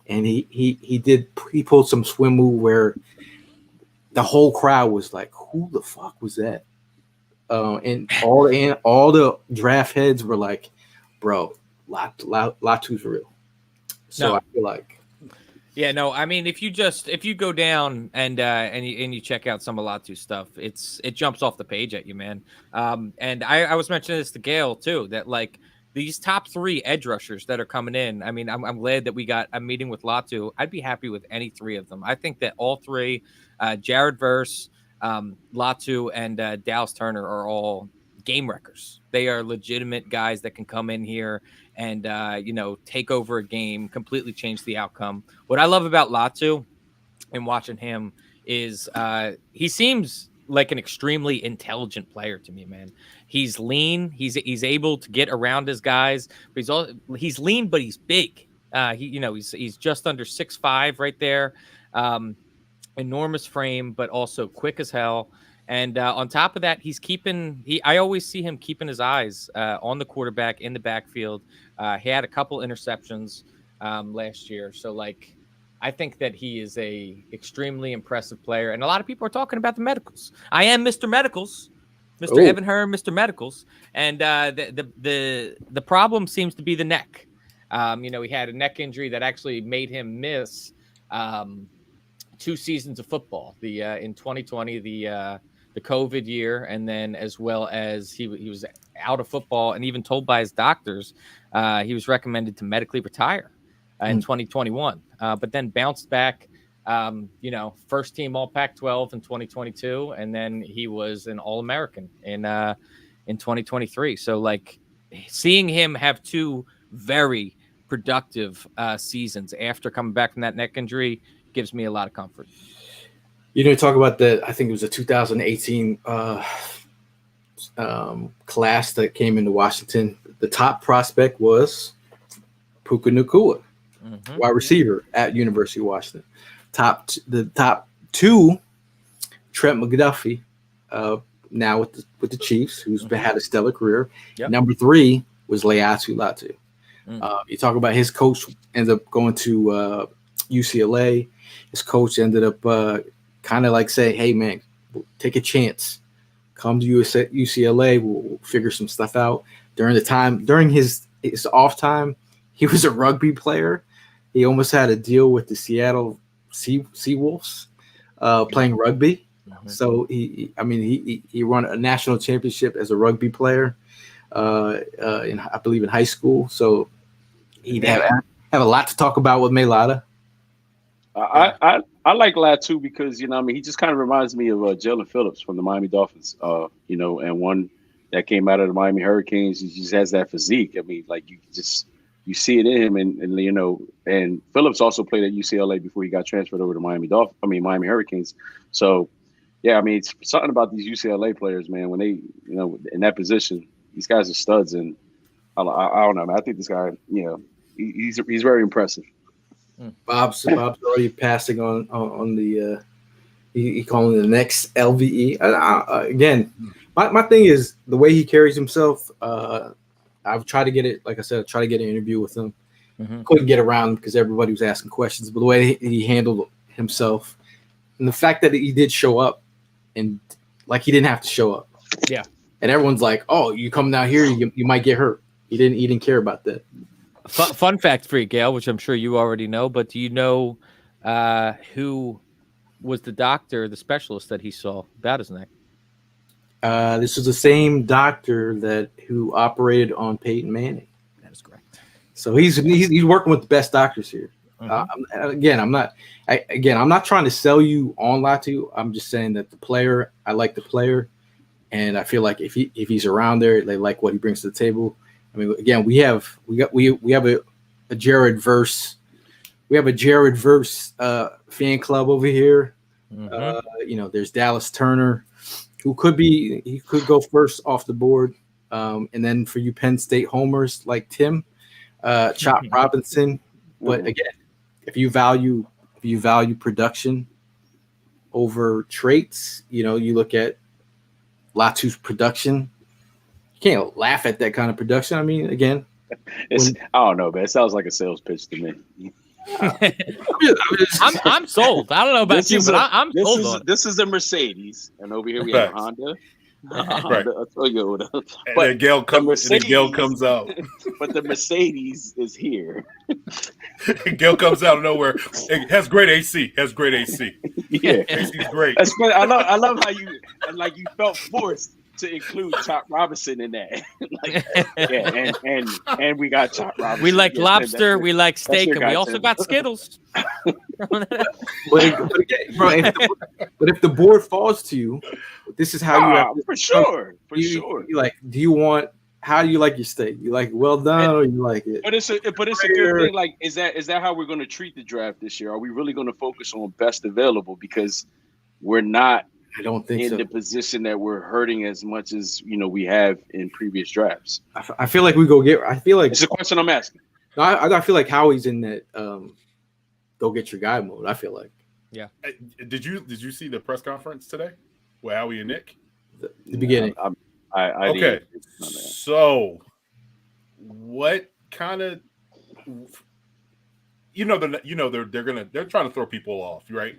and he pulled some swim move where the whole crowd was like, "Who the fuck was that?" And all the draft heads were like, "Bro, Latu's real." So I feel like. Yeah, no, I mean, if you go down and you check out some of Latu's stuff, it jumps off the page at you, man. And I was mentioning this to Gail too, that like these top 3 edge rushers that are coming in. I mean, I'm glad that we got a meeting with Latu. I'd be happy with any 3 of them. I think that all 3, Jared Verse, Latu, and Dallas Turner are all game wreckers. They are legitimate guys that can come in here and take over a game, completely change the outcome. What I love about Latu and watching him is he seems like an extremely intelligent player to me, man. He's lean. He's able to get around his guys. But he's lean, but he's big. He's just under 6'5" right there. Enormous frame, but also quick as hell. And on top of that, I always see him keeping his eyes on the quarterback in the backfield. He had a couple interceptions last year. So, I think that he is a extremely impressive player. And a lot of people are talking about the medicals. I am Mr. Medicals, Mr. Evan Hearn, Mr. Medicals. And the problem seems to be the neck. He had a neck injury that actually made him miss 2 seasons of football. In 2020, the COVID year, and then as well as he was out of football, and even told by his doctors he was recommended to medically retire in 2021, but then bounced back, first team All Pac-12 in 2022, and then he was an All-American in 2023. So seeing him have 2 very productive seasons after coming back from that neck injury gives me a lot of comfort. Talk about I think it was a 2018 class that came into Washington. The top prospect was Puka Nacua, wide receiver at University of Washington. The top 2, Trent McDuffie, now with the Chiefs, who's had a stellar career. Yep. Number 3 was Laitu Latu. You talk about his coach ended up going to UCLA. His coach ended up kind of saying, "Hey, man, take a chance. Come to UCLA. We'll figure some stuff out." During his off time, he was a rugby player. He almost had a deal with the Seattle Seawolves playing rugby. So he won a national championship as a rugby player I believe in high school. So he'd have a lot to talk about with Mailata. I like Latu because he just kind of reminds me of Jalen Phillips from the Miami Dolphins. And one that came out of the Miami Hurricanes. He just has that physique. I mean, like you see it in him, and you know, and Phillips also played at UCLA before he got transferred over to Miami Hurricanes. So, yeah, I mean, it's something about these UCLA players, man. When they, you know, in that position, these guys are studs, and I don't know, man. I think this guy, you know, he's very impressive. Bob's already passing on the he calling the next LVE. Again, my thing is the way he carries himself. I've tried to get it, like I said, try to get an interview with him. Couldn't get around because everybody was asking questions. But the way he handled himself, and the fact that he did show up, and like he didn't have to show up. Yeah. And everyone's like, "Oh, you come down here, you might get hurt." He didn't care about that. Fun fact for you, Gail, which I'm sure you already know, but do you know who was the doctor, the specialist that he saw about his neck? This was the same doctor who operated on Peyton Manning. That is correct. So he's working with the best doctors here. I'm not trying to sell you on Latu. I'm just saying that I like the player, and I feel like if he's around there, they like what he brings to the table. I mean, again, we have a Jared Verse. We have a Jared Verse fan club over here. You know, there's Dallas Turner, who he could go first off the board. And then for you Penn State homers like Tim, Chop Robinson. But again, if you value production over traits, you know, you look at Latu's production. You can't laugh at that kind of production. I mean, again, I don't know, man. It sounds like a sales pitch to me. I'm sold. I don't know about you, but I'm sold. This is a Mercedes, and over here we have a Honda. Right. A Toyota. And then Gail comes out. But the Mercedes is here. Gail comes out of nowhere. It has great AC. Yeah, AC's great. That's funny. I love how you felt forced to include Chop Robinson in that. And we got Chop Robinson. We like lobster, we like steak, and we also got Skittles. But if the board falls to you, this is how you have to, for sure. How do you like your steak? You like it well done, or you like it? But it's a good thing. Like, is that how we're going to treat the draft this year? Are we really going to focus on best available? Because we're not. I don't think in the position that we're hurting as much as we have in previous drafts. I feel like we go get. I feel like it's a question I'm asking. I feel like Howie's in that go get your guy mode. I feel like. Yeah. Did you see the press conference today with Howie and Nick? The beginning. I okay. So, what kind of they're trying to throw people off, right?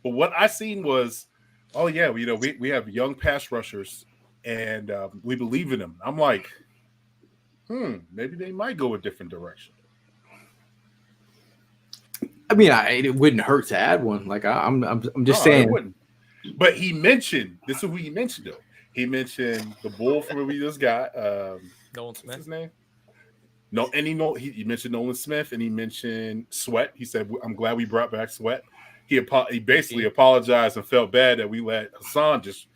But what I seen was, oh yeah, we have young pass rushers, and we believe in them. I'm like, maybe they might go a different direction. I mean, it wouldn't hurt to add one. Like I'm just saying. It wouldn't. But he mentioned this is who he mentioned though. He mentioned the bull from we just got. Nolan Smith. What's his name? No, and he mentioned Nolan Smith, and he mentioned Sweat. He said, "I'm glad we brought back Sweat." He basically apologized and felt bad that we let Hassan just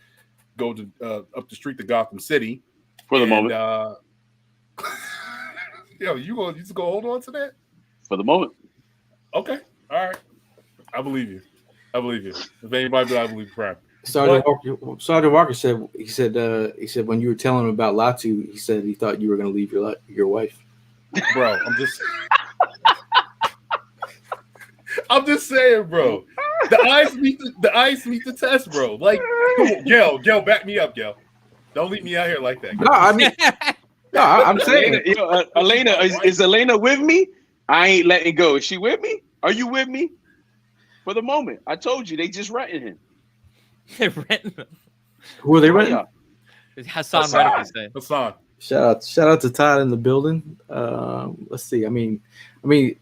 go to up the street to Gotham City for the moment. You just go hold on to that for the moment. Okay, all right. I believe you. If anybody, I believe Prime. Sergeant Walker said he said when you were telling him about Latu, he said he thought you were going to leave your wife. Bro, I'm just saying, bro. The eyes meet the test, bro. Like, Gail, back me up, Gail. Don't leave me out here like that. No, I mean, I'm saying, Elena, is Elena with me? I ain't letting go. Is she with me? Are you with me? For the moment, I told you they just renting him. They're renting him. Who are they renting? Hassan. Shout out to Todd in the building. Let's see. I mean,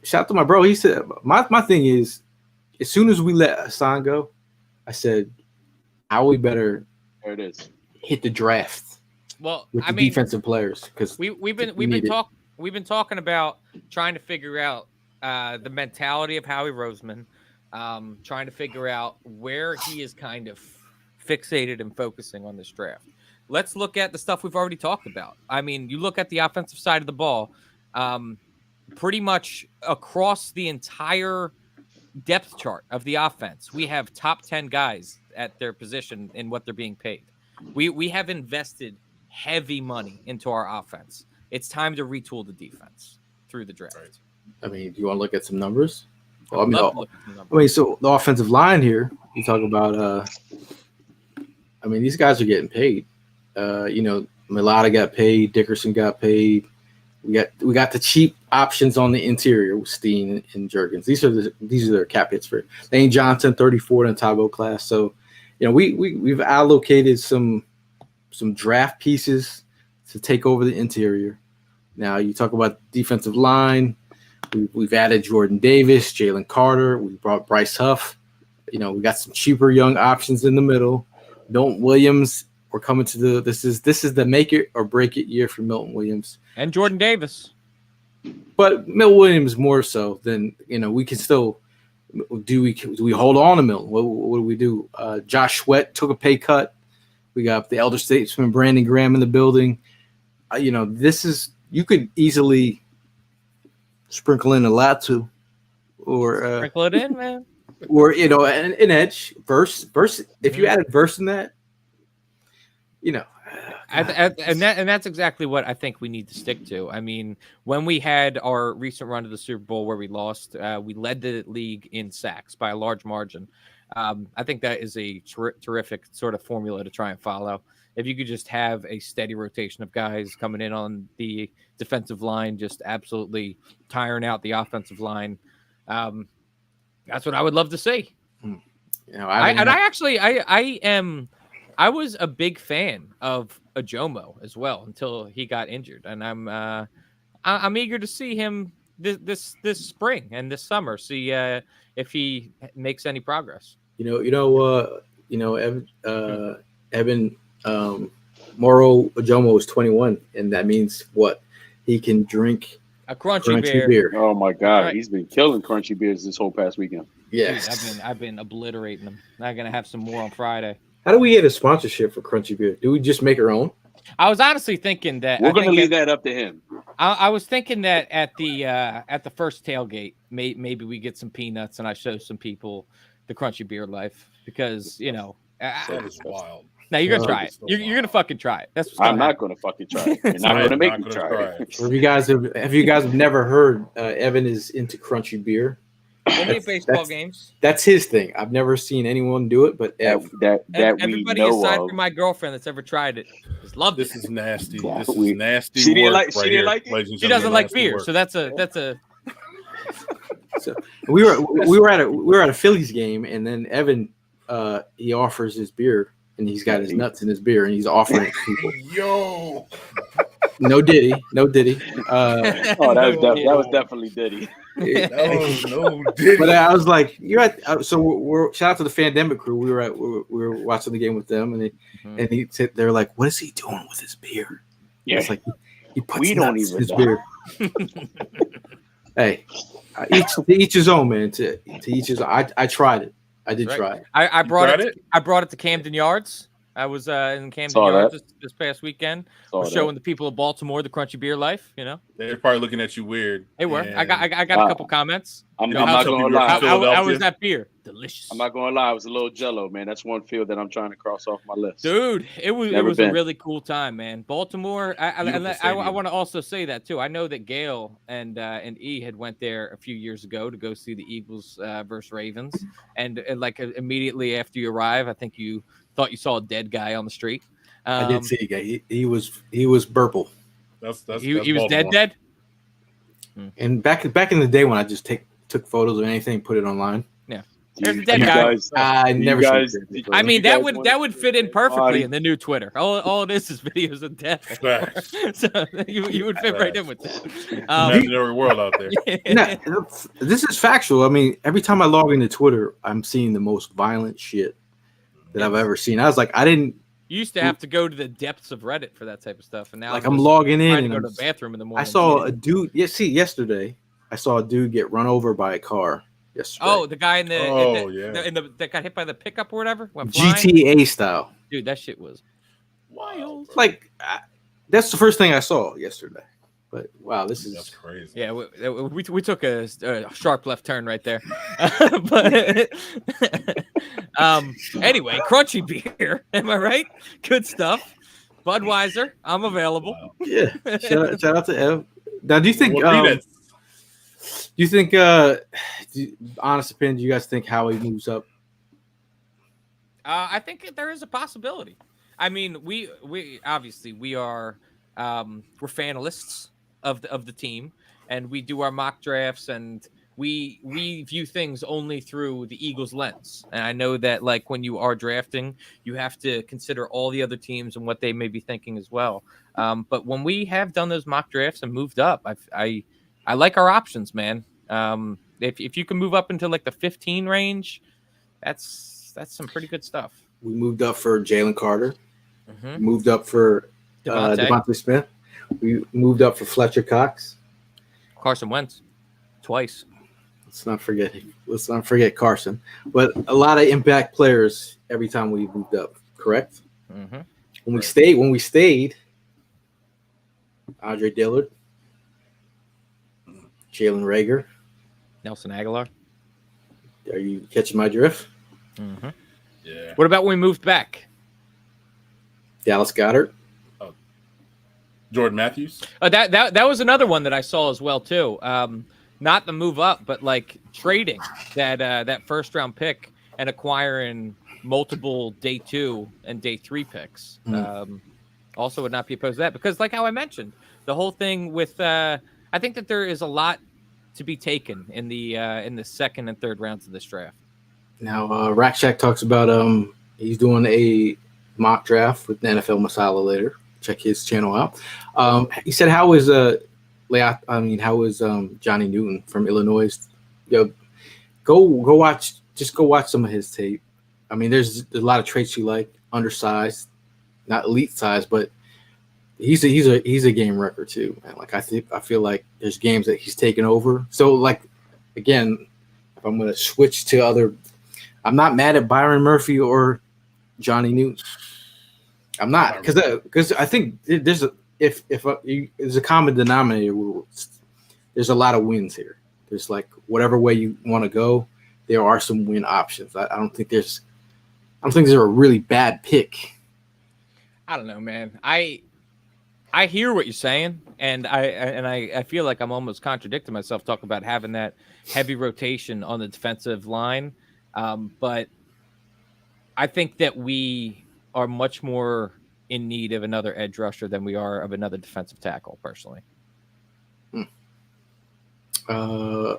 shout out to my bro. He said my thing is, as soon as we let Hassan go, I said, how we better hit the draft. Well, with the defensive players, because we've been talking about trying to figure out the mentality of Howie Roseman, trying to figure out where he is kind of fixated and focusing on this draft. let's look at the stuff we've already talked about. I mean, you look at the offensive side of the ball, pretty much across the entire depth chart of the offense, we have top 10 guys at their position in what they're being paid. We have invested heavy money into our offense. It's time to retool the defense through the draft. Right. I mean, do you want to look at some numbers? Well, so the offensive line here, you talk about, these guys are getting paid. Milata got paid, Dickerson got paid. We got the cheap options on the interior with Steen and Jurgens. These are their cap hits for Lane Johnson, 34 in the Tabo class. So, we've allocated some draft pieces to take over the interior. Now you talk about defensive line. We've added Jordan Davis, Jalen Carter. We brought Bryce Huff. We got some cheaper young options in the middle. Milton Williams. We're coming to this is the make it or break it year for Milton Williams and Jordan Davis. But Milton Williams more so than we can still do. We hold on to Milton? What do we do? Josh Sweat took a pay cut. We got the elder statesman Brandon Graham in the building. This is you could easily sprinkle in a Latu or sprinkle it in, man. Or an edge verse. If you added verse in that, and that's exactly what I think we need to stick to. I mean, when we had our recent run to the Super Bowl where we lost, we led the league in sacks by a large margin. I think that is a terrific sort of formula to try and follow. If you could just have a steady rotation of guys coming in on the defensive line, just absolutely tiring out the offensive line, that's what I would love to see. I was a big fan of Ajomo as well until he got injured, and I'm eager to see him this spring and this summer. See if he makes any progress. Evan Moro Ajomo is 21, and that means what? He can drink a crunchy beer. Oh my God, right. He's been killing crunchy beers this whole past weekend. Yes, I've been obliterating them. I'm gonna have some more on Friday. How do we get a sponsorship for crunchy beer? Do we just make our own? I was honestly thinking that we're going to leave that up to him. I was thinking that at the first tailgate, maybe we get some peanuts and I show some people the crunchy beer life because that is wild. Now you're gonna try it. You're gonna fucking try it. That's I'm not gonna fucking try it. You're not gonna make me try it. If you guys have never heard, Evan is into crunchy beer. Only at baseball games. That's his thing. I've never seen anyone do it, but everybody aside from my girlfriend that's ever tried it has loved it. This is nasty. This is nasty. She didn't like it. She doesn't like beer, so that's a. So we were at a Phillies game, and then Evan he offers his beer, and he's got his nuts in his beer, and he's offering it to people. Yo. No Diddy. That was definitely Diddy. No Diddy. But I was like, "You're at." So we're shout out to the Fandemic crew. We were watching the game with them, and he said, "They're like, what is he doing with his beer?" Yeah, it's like he puts nuts in his beer. Hey, each his own, man. To each his own. I tried it. I did try it. I brought it to Camden Yards. I was in Camden Yards this past weekend. Showing the people of Baltimore the crunchy beer life. They're probably looking at you weird. They were. I got a couple comments. I'm not gonna lie. How was that beer? Delicious. I'm not gonna lie. I was a little jello, man. That's one field that I'm trying to cross off my list. Dude, it was a really cool time, man. Baltimore. I want to also say that too. I know that Gail and E had went there a few years ago to go see the Eagles versus Ravens, and like immediately after you arrive, I think you thought you saw a dead guy on the street. I did see a guy. He was Burple. He was dead. And back in the day when I just took photos of anything, put it online. Yeah, there's a dead guy. I never. I mean, that would fit in perfectly in the new Twitter. All it is videos of death. So you would fit right in with that. Imaginary world out there. No, this is factual. I mean, every time I log into Twitter, I'm seeing the most violent shit that I've ever seen. I was like, You used to have to go to the depths of Reddit for that type of stuff, and now I'm logging in and go to the bathroom in the morning. I saw a dude. Yesterday I saw a dude get run over by a car. Yesterday. Oh, the guy that got hit by the pickup or whatever. GTA style. Dude, that shit was Wild. Like that's the first thing I saw yesterday. But wow, That's crazy. Yeah, we took a sharp left turn right there. But anyway, crunchy beer. Am I right? Good stuff. Budweiser, I'm available. Wow. Yeah. Shout out to Ev. Now, do you think? Honest opinion, do you guys think Howie moves up? I think there is a possibility. I mean, we obviously we are we're fanalists of the team, and we do our mock drafts, and we view things only through the Eagles lens. And I know that like when you are drafting, you have to consider all the other teams and what they may be thinking as well. But when we have done those mock drafts and moved up, I like our options, man. If you can move up into like the 15 range, that's some pretty good stuff. We moved up for Jalen Carter. Mm-hmm. Moved up for DeVonta Smith. We moved up for Fletcher Cox. Carson Wentz, twice. Let's not forget Carson. But a lot of impact players every time we moved up. Correct. Mm-hmm. When we stayed, Andre Dillard, Jalen Reagor, Nelson Aguilar. Are you catching my drift? Mm-hmm. Yeah. What about when we moved back? Dallas Goedert. Jordan Matthews. That was another one that I saw as well too. Not the move up, but like trading that first round pick and acquiring multiple day 2 and day 3 picks. Also would not be opposed to that because, like how I mentioned, the whole thing with I think that there is a lot to be taken in the second and third rounds of this draft. Now, Rack Shack talks about he's doing a mock draft with the NFL Masala later. Check his channel out. He said, "How is Johnny Newton from Illinois? Go watch. Just go watch some of his tape. I mean, there's a lot of traits you like. Undersized, not elite size, but he's a game wrecker too. Man. Like I feel like there's games that he's taken over. So like again, if I'm gonna switch to other, I'm not mad at Byron Murphy or Johnny Newton. I'm not because I think there's there's a common denominator. There's a lot of wins here. There's like whatever way you want to go, there are some win options. I don't think there's a really bad pick. I don't know, man. I hear what you're saying, and I feel like I'm almost contradicting myself talking about having that heavy rotation on the defensive line. But I think that we are much more in need of another edge rusher than we are of another defensive tackle, personally. Mr.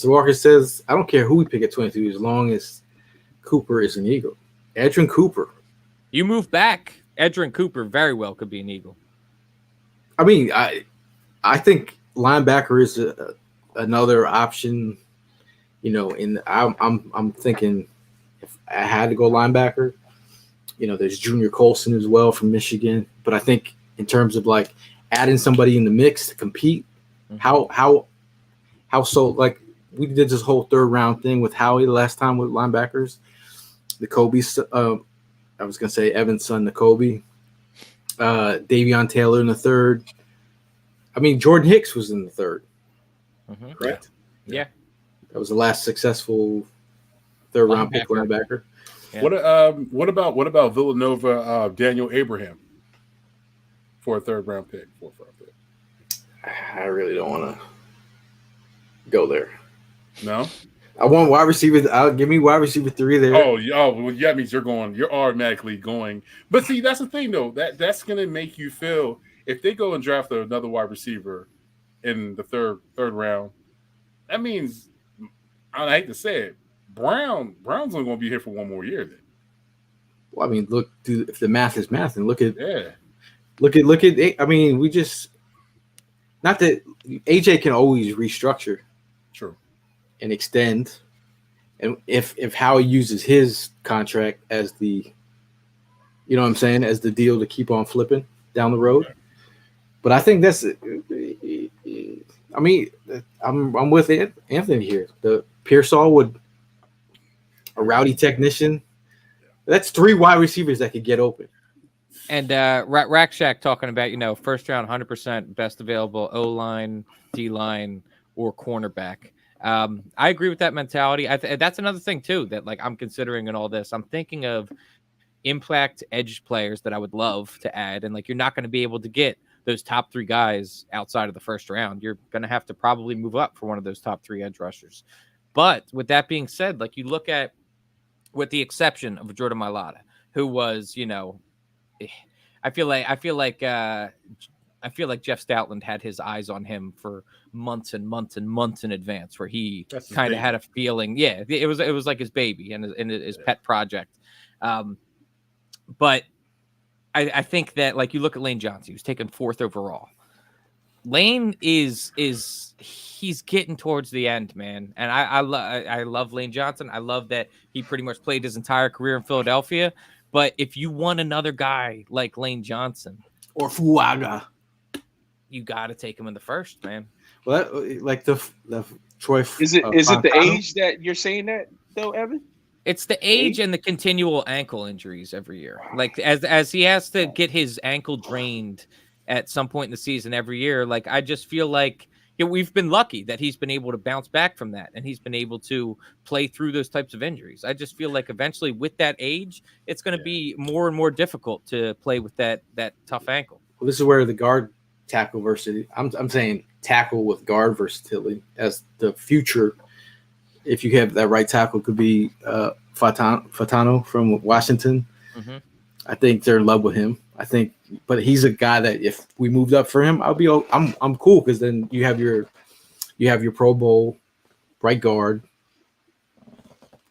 Walker says, I don't care who we pick at 22 as long as Cooper is an Eagle. Edgerrin Cooper. You move back, Edgerrin Cooper very well could be an Eagle. I mean, I think linebacker is another option. You know, I'm thinking if I had to go linebacker, you know, there's Junior Colson as well from Michigan. But I think in terms of like adding somebody in the mix to compete, how so like we did this whole third round thing with Howie the last time with linebackers. The Kobe, I was gonna say Evan's son, the Kobe, Davion Taylor in the third. I mean, Jordan Hicks was in the third. Correct? Yeah. That was the last successful third round pick linebacker. Yeah. What about Villanova Daniel Abraham for a third round pick, fourth round pick? I really don't want to go there. No, I want wide receiver. Give me wide receiver 3 there. Oh, well, that means you're automatically going. But see, that's the thing though. That's gonna make you feel if they go and draft another wide receiver in the third round, that means I hate to say it, Brown's only going to be here for one more year. Then, well, I mean, look, dude, if the math is math, and look at. I mean, we just not that AJ can always restructure, true, and extend, and if Howie uses his contract as the, you know what I'm saying, as the deal to keep on flipping down the road, but I think that's. I mean, I'm with Anthony here. The Pearsall would. A rowdy technician. That's 3 wide receivers that could get open. And Rack Shack talking about, first round 100% best available O-line, D-line, or cornerback. I agree with that mentality. That's another thing too that like I'm considering in all this. I'm thinking of impact edge players that I would love to add, and like you're not going to be able to get those top 3 guys outside of the first round. You're going to have to probably move up for one of those top 3 edge rushers. But with that being said, like you look at, with the exception of Jordan Mailata, who was, I feel like Jeff Stoutland had his eyes on him for months and months and months in advance, where he kind of had a feeling. Yeah, it was like his baby and his pet project. But I think that like you look at Lane Johnson, he was taken 4th overall. Lane he's getting towards the end, man. And I love Lane Johnson. I love that he pretty much played his entire career in Philadelphia. But if you want another guy like Lane Johnson or Fuaga, you got to take him in the first, man. Well, like the Troy. Is it the age that you're saying that though, Evan? It's the age and the continual ankle injuries every year. Like as he has to get his ankle drained at some point in the season every year. Like I just feel like we've been lucky that he's been able to bounce back from that, and he's been able to play through those types of injuries. I just feel like eventually with that age, it's going to be more and more difficult to play with that tough ankle. Well, this is where the guard tackle versatility. I'm saying tackle with guard versatility as the future. If you have that right tackle, could be Fatano from Washington. Mm-hmm. I think they're in love with him. But he's a guy that if we moved up for him, I'm cool, because then you have your Pro Bowl right guard.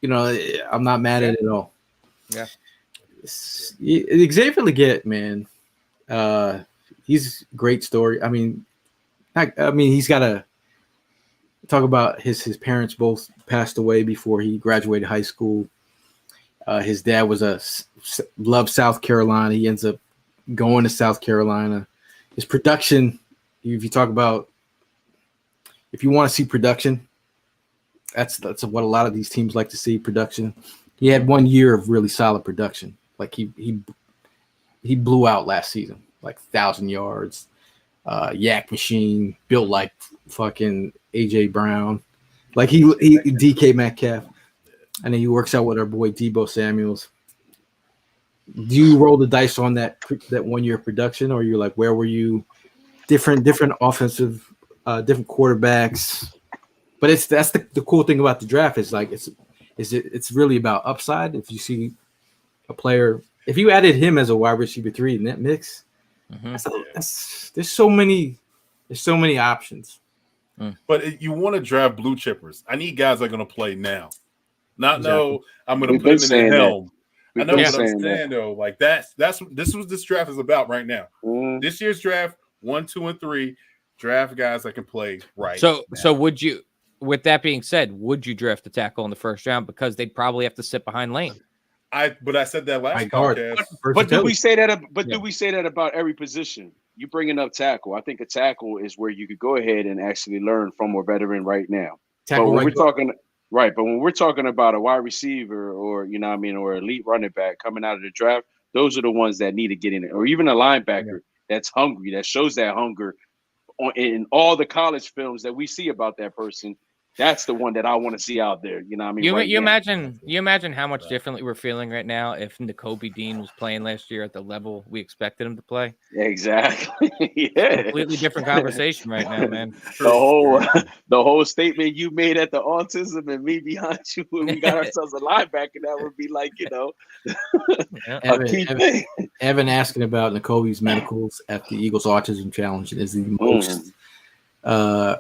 I'm not mad at it at all. Yeah, Xavier Legette, man, he's a great story. I mean, he's got to talk about his parents both passed away before he graduated high school. His dad loved South Carolina. He ends up going to South Carolina. His production, if you want to see production, that's what a lot of these teams like to see, production. He had 1 year of really solid production. Like he blew out last season, like 1,000 yards, yak machine, built like fucking AJ Brown, like he DK Metcalf, and then he works out with our boy Deebo Samuels. Do you roll the dice on that 1 year production, or you're like, where were you? Different offensive, different quarterbacks, but that's the cool thing about the draft is like it's really about upside. If you see a player, if you added him as a wide receiver 3 in that mix, there's so many options. But you want to draft blue chippers. I need guys that are going to play now. I'm going to put him in the helm. I know what I'm saying though. Like this is what this draft is about right now. This year's draft, 1, 2, and 3, draft guys that can play right. So would you? With that being said, would you draft a tackle in the first round, because they'd probably have to sit behind Lane? I said that last podcast. But did we say that? Did we say that about every position? You bringing up tackle. I think a tackle is where you could go ahead and actually learn from a veteran right now. But when we're talking about a wide receiver or or elite running back coming out of the draft, those are the ones that need to get in it. Or even a linebacker that's hungry, that shows that hunger in all the college films that we see about that person. That's the one that I want to see out there. You know what I mean? You imagine how much differently we're feeling right now if Nakobe Dean was playing last year at the level we expected him to play. Exactly. Yeah. Completely different conversation right now, man. The whole statement you made at the autism and me behind you when we got ourselves a linebacker, that would be like, a key thing. Evan asking about Nakobe's medicals at the Eagles Autism Challenge is the most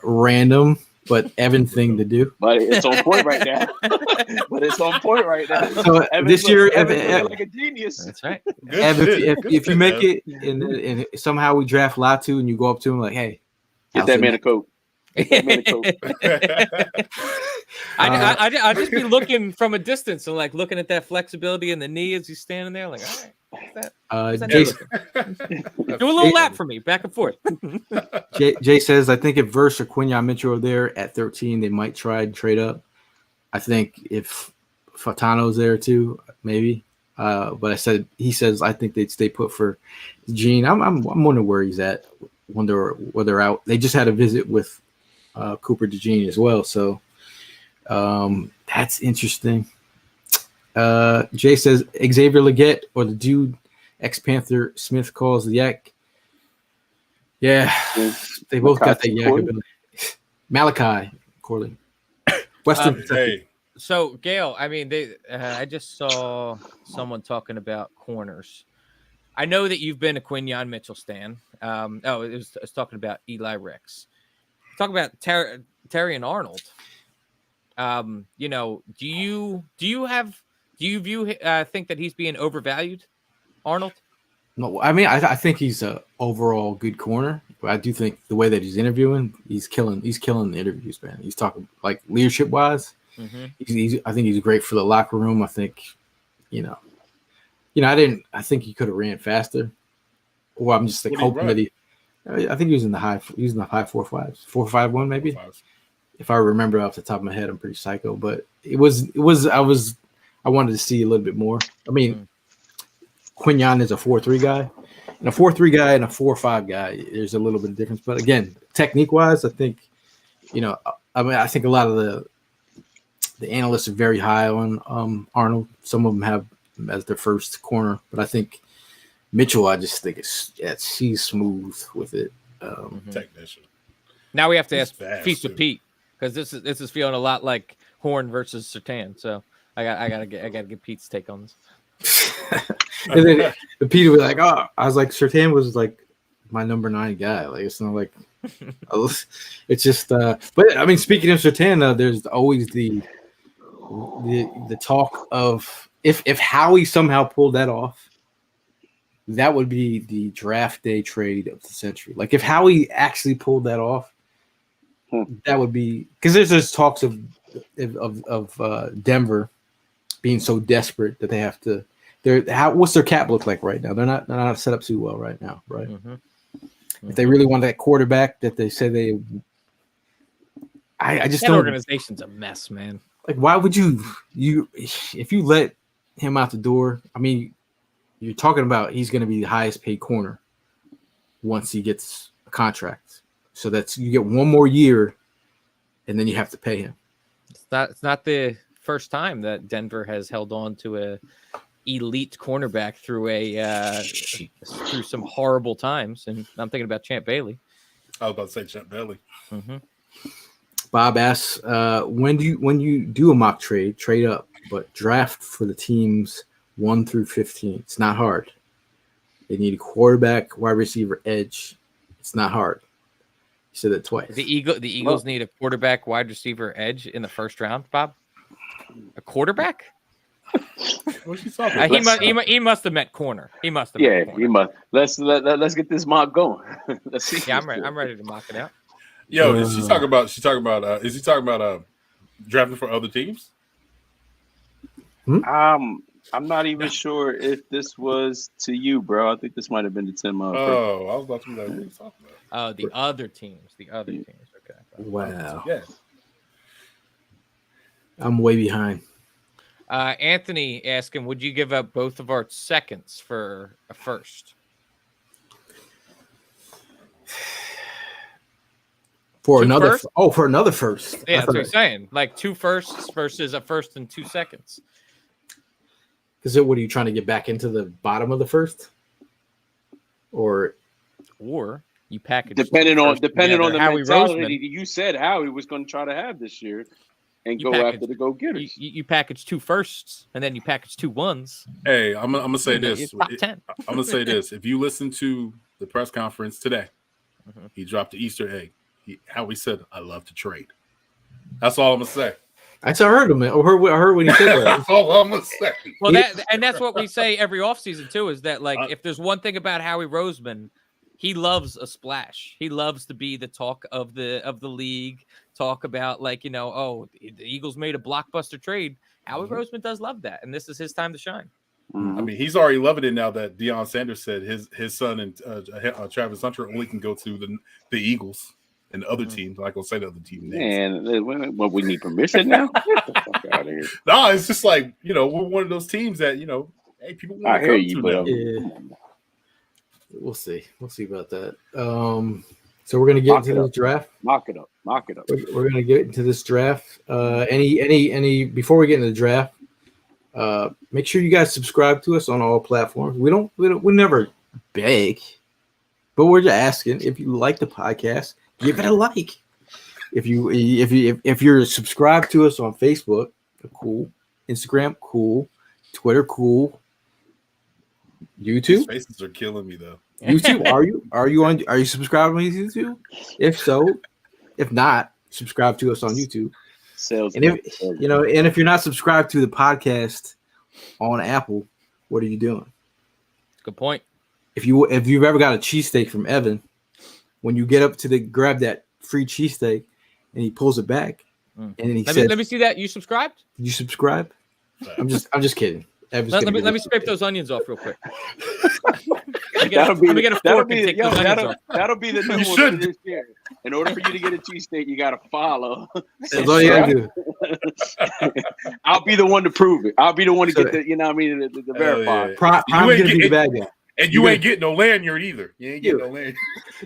random but Evan thing to do. But it's on point right now. So this year, Evan, like a genius. That's right. Evan, if you make it and somehow we draft Latu and you go up to him like, hey, get that man a coat. I just be looking from a distance and like looking at that flexibility in the knee as he's standing there, like, all right. Jason, do a little lap for me, back and forth. Jay says, I think if Verse or Quinyon Mitchell are there at 13, they might try and trade up. I think if Fatano's there too, maybe. But he says I think they'd stay put for Gene. I'm wondering where he's at. Wonder where they're out. They just had a visit with Cooper DeJean as well, so that's interesting. Jay says Xavier Legette or the dude ex-Panther Smith calls the yak. Yeah, they both got that yak ability. Malachi Corley, Western Kentucky. So Gail, I mean, I just saw someone talking about corners. I know that you've been a Quinyon Mitchell stan. It was talking about Eli Ricks. Talk about Terry and Arnold. Do you think that he's being overvalued, Arnold? No, I mean I think he's a overall good corner, but I do think the way that he's interviewing, he's killing the interviews, man. He's talking like leadership wise. Mm-hmm. I think he's great for the locker room. I think, I think he could have ran faster. Or I'm just hoping that I think he was in the high 4.5s, 4.51 maybe. 4.5s. If I remember off the top of my head, I'm pretty psycho, but I wanted to see a little bit more. I mean, Quinyon is a 4.3 guy, and a 4.3 guy and a 4.5 guy. There's a little bit of difference, but again, technique wise, I think, I think a lot of the analysts are very high on Arnold. Some of them have him as their first corner, but I think Mitchell, I just think he's smooth with it. Technician. Now we have to ask Feast with Pete, because this is feeling a lot like Horn versus Surtain. So I gotta get Pete's take on this. And then Peter was like, "Oh, I was like, Surtain was like my number 9 guy. Like it's not like it's just." But I mean, speaking of Surtain, there's always the talk of if Howie somehow pulled that off, that would be the draft day trade of the century. Like if Howie actually pulled that off, that would be because there's talks of Denver being so desperate that they have to. What's their cap look like right now? They're not set up too well right now, right? Mm-hmm. If they really want that quarterback that they say they, I just that don't. Organization's a mess, man. Like, why would you if you let him out the door? I mean, you're talking about he's going to be the highest paid corner once he gets a contract. So you get one more year, and then you have to pay him. It's not the first time that Denver has held on to a elite cornerback through some horrible times, and I'm thinking about Champ Bailey. I was about to say Champ Bailey. Mm-hmm. Bob asks, when you do a mock trade up, but draft for the teams 1 through 15. It's not hard. They need a quarterback, wide receiver, edge. It's not hard. You said that twice. The Eagles need a quarterback, wide receiver, edge in the first round, Bob. A quarterback? What's he talking about? He must have meant corner. He must have. Yeah, he must. Let's get this mock going. Let's see. Yeah, I'm ready to mock it out. Yo, is he talking about? Is he talking about drafting for other teams? I'm not even sure if this was to you, bro. I think this might have been to Tim. I was about to be like, what are you talking about? Oh, the other teams. Okay. Wow. Yeah. I'm way behind. Anthony asking, would you give up both of our seconds for a first? For another first. Yeah, that's what I'm saying. Like 2 firsts versus a first and 2 seconds. Because what are you trying to get back into the bottom of the first? Or you package depending on the mentality you said Howie was going to try to have this year. And go after the go-getters. You package 2 firsts, and then you package 2 ones. Hey, I'm gonna say this. Top 10. I'm gonna say this. If you listen to the press conference today, he dropped the Easter egg. Howie said, "I love to trade." That's all I'm gonna say. I heard him. I heard when he said that. That's all I'm gonna say. Well, that's what we say every offseason too. Is that like if there's one thing about Howie Roseman, he loves a splash. He loves to be the talk of the league. Talk about the Eagles made a blockbuster trade. Howie Roseman does love that, and this is his time to shine. Mm-hmm. I mean, he's already loving it now that Deion Sanders said his son and Travis Hunter only can go to the Eagles and the other teams. I'm not gonna say the other team names. Man, what we need permission now? Get the fuck out of here. No, it's just like we're one of those teams that hey, people I want to hear come you, to but them. We'll see. We'll see about that. So we're gonna get into this draft. Mock it up. We're gonna get into this draft. Any before we get into the draft, make sure you guys subscribe to us on all platforms. We never beg, but we're just asking if you like the podcast, give it a like. If you're subscribed to us on Facebook, cool. Instagram, cool. Twitter, cool. YouTube. These faces are killing me though. YouTube, are you subscribed to YouTube? If so, if not, subscribe to us on YouTube. And if you're not subscribed to the podcast on Apple, what are you doing? Good point. If you've ever got a cheesesteak from Evan, when you get up to grab that free cheesesteak and he pulls it back and then he says, let me see that. You subscribed? Did you subscribe? I'm just kidding. Let me scrape those onions off real quick. That'll be the new one for this year. In order for you to get a cheesesteak, you gotta follow. That's all you gotta do. I'll be the one to prove it. I'll be the one to get the, the verify. Yeah. Prime's gonna be the bad guy. And you ain't getting no lanyard either. You ain't getting no lanyard.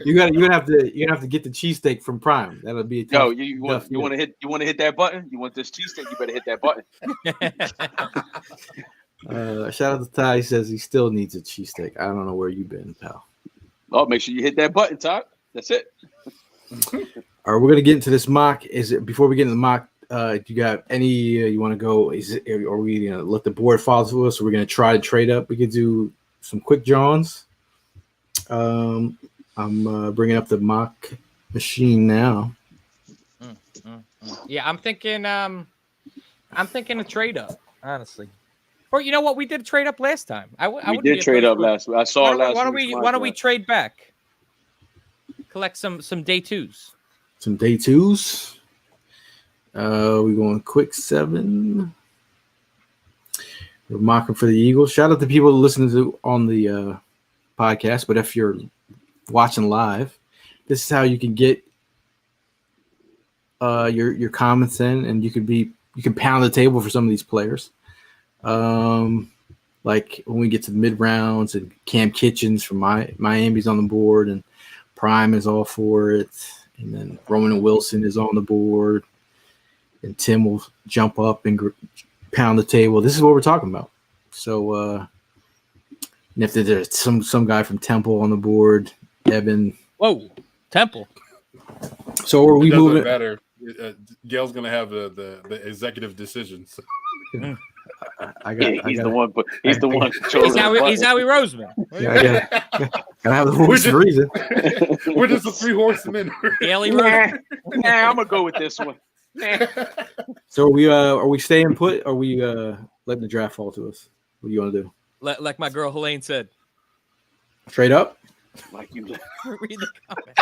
You're gonna have to get the cheesesteak from Prime. That'll be a tough, you want to hit that button? You want this cheesesteak? You better hit that button. Shout out to Ty. He says he still needs a cheesesteak. I don't know where you've been, pal. Oh, make sure you hit that button, Ty. That's it. All right, we're gonna get into this mock. Before we get into the mock? You got any? You want to go? Are we gonna let the board follow us? Or we're gonna try to trade up? We could do some quick Jawns. I'm bringing up the mock machine now. Yeah, I'm thinking a trade up, honestly. Or you know what? We did a trade up last time. We did trade up last week. I saw last week. Why don't we trade back? Collect some day twos. Some day twos. We're going quick 7. We're mocking for the Eagles. Shout out to people listening to on the podcast. But if you're watching live, this is how you can get your comments in, and you can pound the table for some of these players. Like when we get to the mid rounds, and Cam Kitchens from Miami's on the board, and Prime is all for it, and then Roman Wilson is on the board, and Tim will jump up and pound the table. This is what we're talking about. So, and if there's some guy from Temple on the board, Evan. Whoa, Temple. So are we moving? Better. Gail's gonna have the executive decisions. He's the one. He's Howie Roseman. Yeah, gotta have the voice for a reason. We're just the 3 horsemen. Haley Roseman. Nah, I'm gonna go with this one. So are we staying put? Or are we letting the draft fall to us? What do you want to do? Like my girl Helene said. Trade up? Like you read the comment.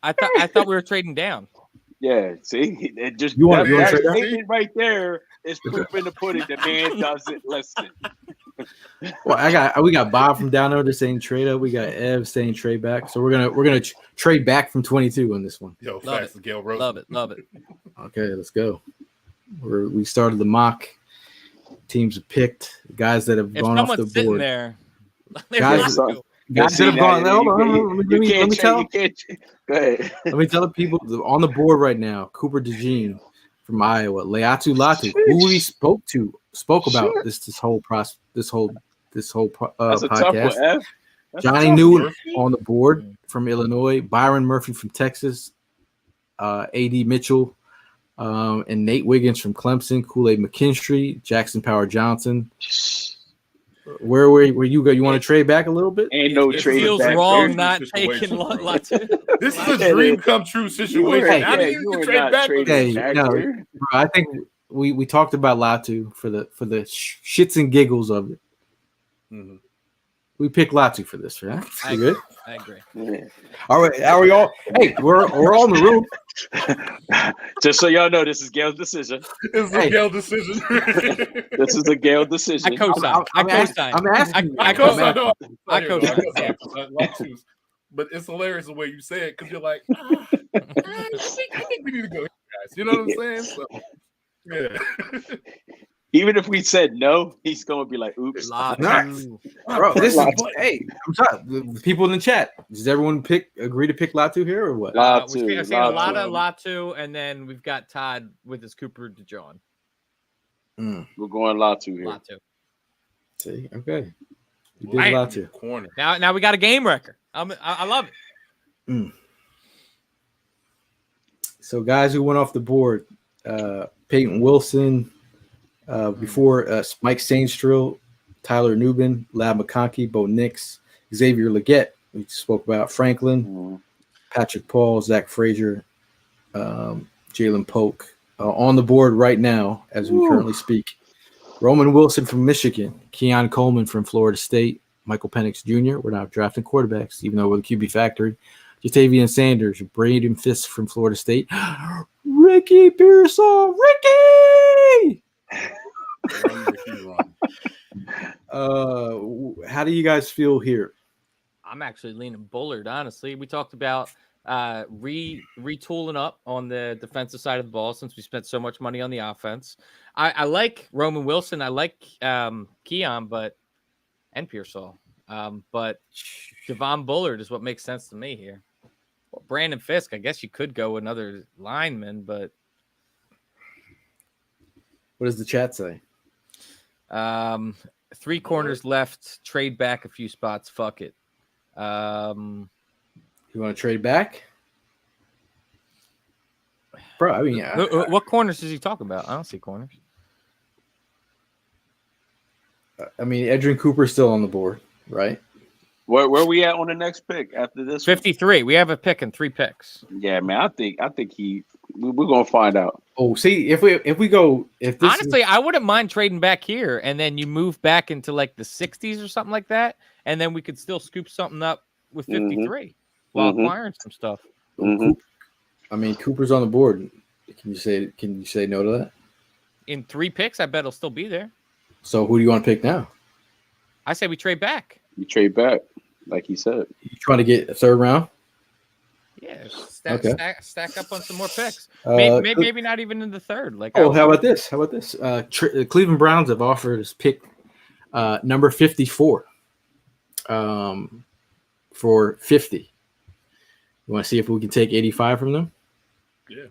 I thought we were trading down. Yeah, see, it just you want that trade statement right there is proof in the pudding. The man doesn't listen. Well, we got Bob from down there. They're saying trade up. We got Ev saying trade back. So we're gonna trade back from 22 on this one. Yo, love Gail Rose. Love it. Okay, let's go. We started the mock. Teams have picked guys that have gone off the board. There, guys that have gone. Let me tell. Go ahead. Let me tell the people on the board right now. Cooper DeJean from Iowa, Laitu Latu, who we spoke about this whole podcast. Johnny Newton on the board from Illinois, Byron Murphy from Texas, A.D. Mitchell, and Nate Wiggins from Clemson, Kool-Aid McKinstry, Jackson Power Johnson. Where you go? You want to trade back a little bit? Ain't no trade. Feels back wrong not taking Latu. This is a dream come true situation. How do you trade back? Bro, I think we talked about Latu for the shits and giggles of it. Mm-hmm. We picked Latu for this, right? You good? I agree. Yeah. All right, are we all? Hey, we're all in the room. Just so y'all know, this is Gail's decision. This is a Gail decision. This is a Gail decision. I co-sign. I'm asking. I co-sign. But it's hilarious the way you say it because you're like, I think we need to go here, guys. You know what I'm saying? So, Yeah. Even if we said no, he's gonna be like, "Oops." Latu. Bro, this is hey, I'm sorry. The people in the chat, does everyone agree to pick Latu here or what? We're saying a lot of Latu, and then we've got Todd with his Cooper to Jawn. We're going Latu here. Latu. See, okay. You did Latu. Corner. Now we got a game record. I love it. So guys who went off the board, Peyton Wilson, before Mike Sainstrill, Tyler Nubin, Lab McConkey, Bo Nix, Xavier Leggett, we spoke about, Franklin, Patrick Paul, Zach Frazier, Jalen Polk. On the board right now, as we currently speak, Roman Wilson from Michigan, Keon Coleman from Florida State, Michael Penix Jr. We're not drafting quarterbacks, even though we're the QB factory. Jatavian Sanders, Braden Fisk from Florida State, Ricky Pearsall, Ricky! How do you guys feel here? I'm actually leaning Bullard, honestly. We talked about retooling up on the defensive side of the ball since we spent so much money on the offense. I like Roman Wilson. I like Keon, and Pearsall. But Devon Bullard is what makes sense to me here. Well, Brandon Fisk, I guess you could go another lineman, but what does the chat say? 3 corners left. Trade back a few spots. Fuck it. You want to trade back? Bro, I mean, what corners is he talking about? I don't see corners. I mean, Edrin Cooper's still on the board, right? Where we at on the next pick after this? 53. We have a pick and 3 picks. Yeah, man. I think we're gonna find out. Oh, see, if we go, honestly, I wouldn't mind trading back here, and then you move back into like the 60s or something like that, and then we could still scoop something up with 53 while acquiring some stuff. I mean, Cooper's on the board. Can you say no to that? In 3 picks, I bet it'll still be there. So who do you want to pick now? I say we trade back. You trade back, like he said. You trying to get a 3rd round? Yeah, stack up on some more picks. Maybe not even in the 3rd. Like, how about this? Cleveland Browns have offered us pick number 54 for 50. You want to see if we can take 85 from them? Yeah.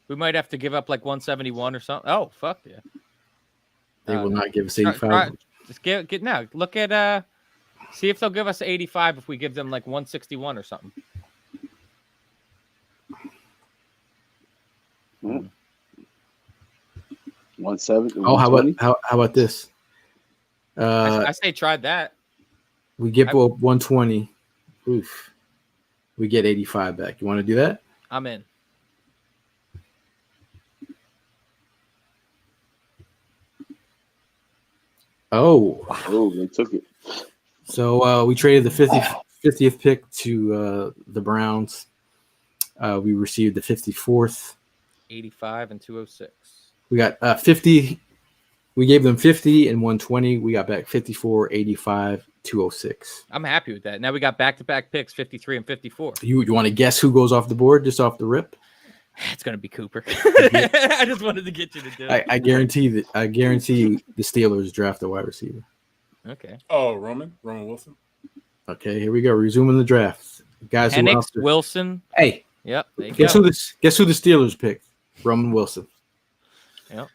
We might have to give up like 171 or something. Oh, fuck yeah. They will not give us 85. Just get now. Look at see if they'll give us 85 if we give them like 161 or something. 170. Oh, how about this? I say try that. We give up 120. Oof. We get 85 back. You want to do that? I'm in. Oh, they took it. So we traded the 50th pick to the Browns. We received the 54th. 85 and 206. We got 50. We gave them 50 and 120. We got back 54, 85, 206. I'm happy with that. Now we got back-to-back picks, 53 and 54. You want to guess who goes off the board just off the rip? It's going to be Cooper. I just wanted to get you to do it. I guarantee the Steelers draft a wide receiver. Okay. Oh, Roman Wilson. Okay, here we go. Resuming the draft. Guys, Penix, Wilson. Hey. Yep. Guess who the Steelers picked? Roman Wilson. Yep.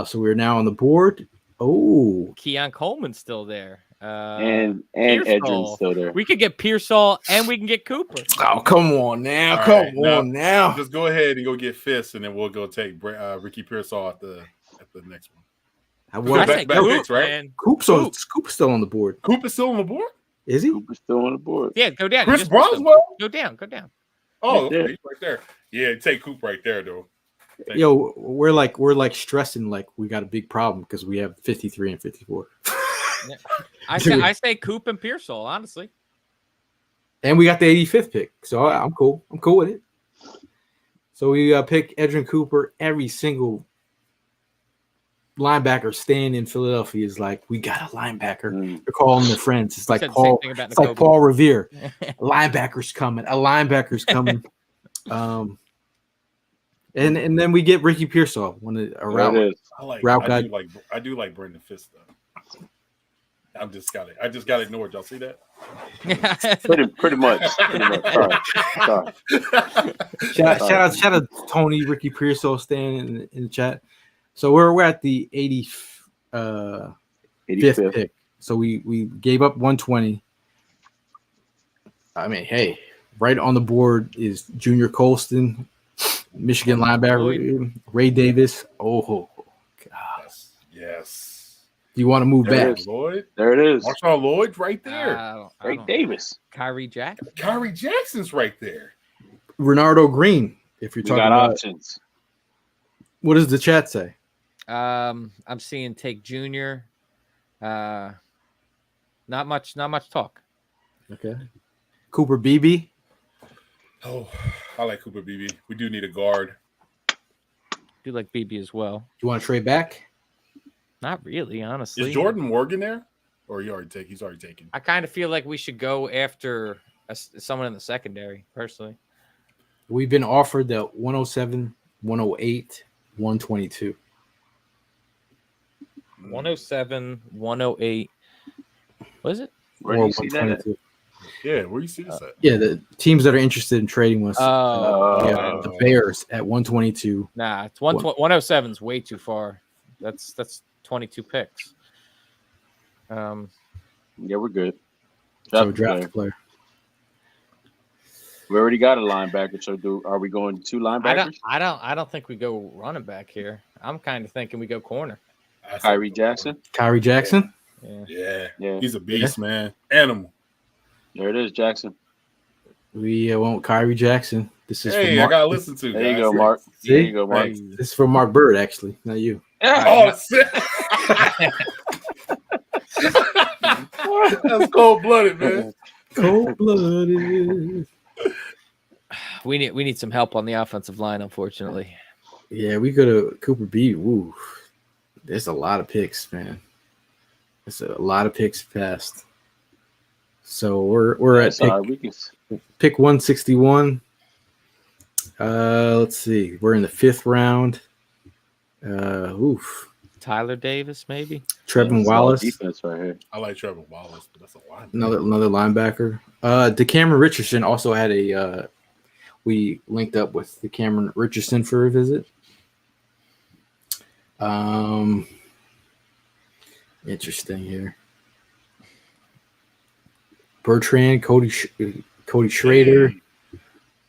So we're now on the board. Oh. Keon Coleman's still there. And Edrin's still there. We could get Pearsall and we can get Cooper. Oh, come on now. Now. Just go ahead and go get Fisk, and then we'll go take Ricky Pearsall at the next one. Back picks, right? Coop's still on the board. Coop is still on the board? Is he? Coop is still on the board. Yeah, go down. Chris Boswell? Go down. Oh, okay, he's right there. Yeah, take Coop right there, though. Yo, we're like stressing like we got a big problem because we have 53 and 54. Yeah. I say Coop and Pearsall, honestly. And we got the 85th pick, so I'm cool. I'm cool with it. So we pick Edrin Cooper. Every single linebacker stand in Philadelphia is like, we got a linebacker. They're calling their friends. It's like Paul. It's like Paul Revere. A linebacker's coming. And then we get Ricky Pearsall, a route guy. I do like Brendan Fisk though. I just got ignored. Y'all see that? pretty much. Sorry. Shout out to Tony, Ricky Pearsall staying in the chat. So we're at the 85th pick. So we gave up 120. I mean, hey, right on the board is Junior Colston, Michigan linebacker, Ray Davis. Oh, God. Yes. You want to move back? There it is. Marshawn Lloyd right there. Ray Davis. Kyrie Jackson. Kyrie Jackson's right there. Renardo Green. If you're talking about options. What does the chat say? I'm seeing take Junior. Not much talk. Okay. Cooper Beebe. Oh, I like Cooper Beebe. We do need a guard. Do like Beebe as well. You want to trade back? Not really, honestly. Is Jordan Morgan there? Or he's already taken? I kind of feel like we should go after someone in the secondary, personally. We've been offered the 107, 108, 122. 107, 108. What is it? Where do you see that at? Yeah, where do you see this at? Yeah, the teams that are interested in trading us. The Bears at 122. Nah, it's 107 is way too far. That's 22 picks. Yeah, we're good. So draft a player. We already got a linebacker. So are we going 2 linebackers? I don't think we go running back here. I'm kind of thinking we go corner. Kyrie Jackson. Yeah. He's a beast, man. Animal. There it is, Jackson. We want Kyrie Jackson. This is I gotta listen to. There you go, Mark. There you go, Mark. This is from Mark Bird, actually, not you. Oh, that's cold-blooded, man. Cold-blooded. We need some help on the offensive line, unfortunately. Yeah, we go to Cooper B. Woo. There's a lot of picks, man. There's a lot of picks passed. So we're at pick 161. Let's see. We're in the 5th round. Tyler Davis, maybe. Trevin Wallace. Defense right here. I like Trevin Wallace, but that's a linebacker. Another linebacker. DeCameron Richardson also had we linked up with DeCameron Richardson for a visit. Interesting here. Bertrand, Cody Schrader,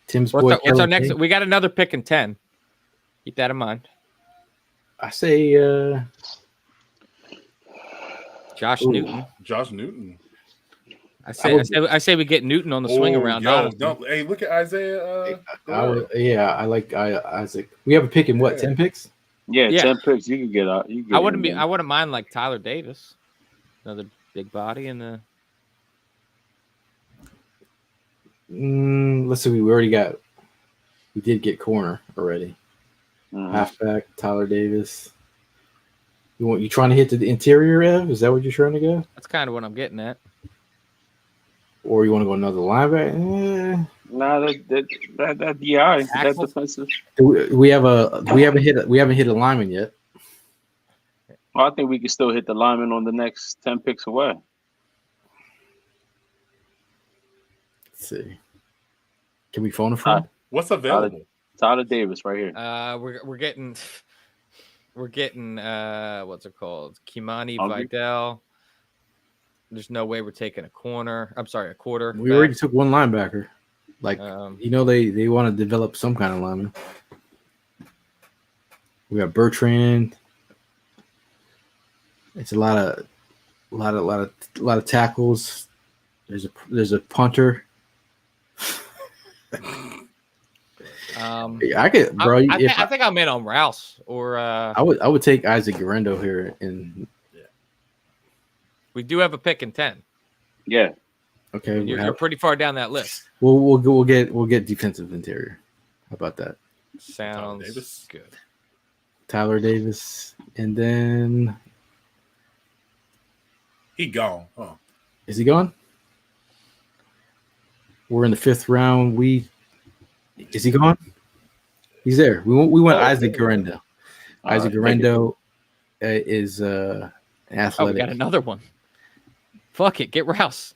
Tim's boy. What's our next? We got another pick in 10. Keep that in mind. I say Josh Newton. Josh Newton. I say we get Newton on the swing around. Hey, look at Isaiah. I like Isaac. We have a pick in what? 10 picks? Yeah, 10 picks. You can get out. I wouldn't mind like Tyler Davis, another big body in the. Let's see. We did get corner already. Halfback Tyler Davis. You trying to hit the interior, Ev? Is that what you're trying to go? That's kind of what I'm getting at. Or you want to go another linebacker? Nah, that DI, that defensive. We haven't hit a lineman yet. Well, I think we can still hit the lineman on the next 10 picks away. Let's see. Can we phone a friend? What's available? Tyler Davis right here. We're getting what's it called? Kimani Vidal. There's no way we're taking a quarter. We already took one linebacker. Like they want to develop some kind of lineman. We got Bertrand. It's a lot of tackles. There's a punter. I could, bro. I think I'm in on Rouse or. I would take Isaac Guerrero here, and we do have a pick in 10. Yeah. Okay. You're pretty far down that list. We'll get defensive interior. How about that? Sounds good. Tyler Davis, and then he gone. Huh? Is he gone? We're in the 5th round. Is he gone? He's there. We went Oh, Isaac okay. Garendo. Isaac Garendo is athletic. Oh, we got another one. Fuck it, get Rouse.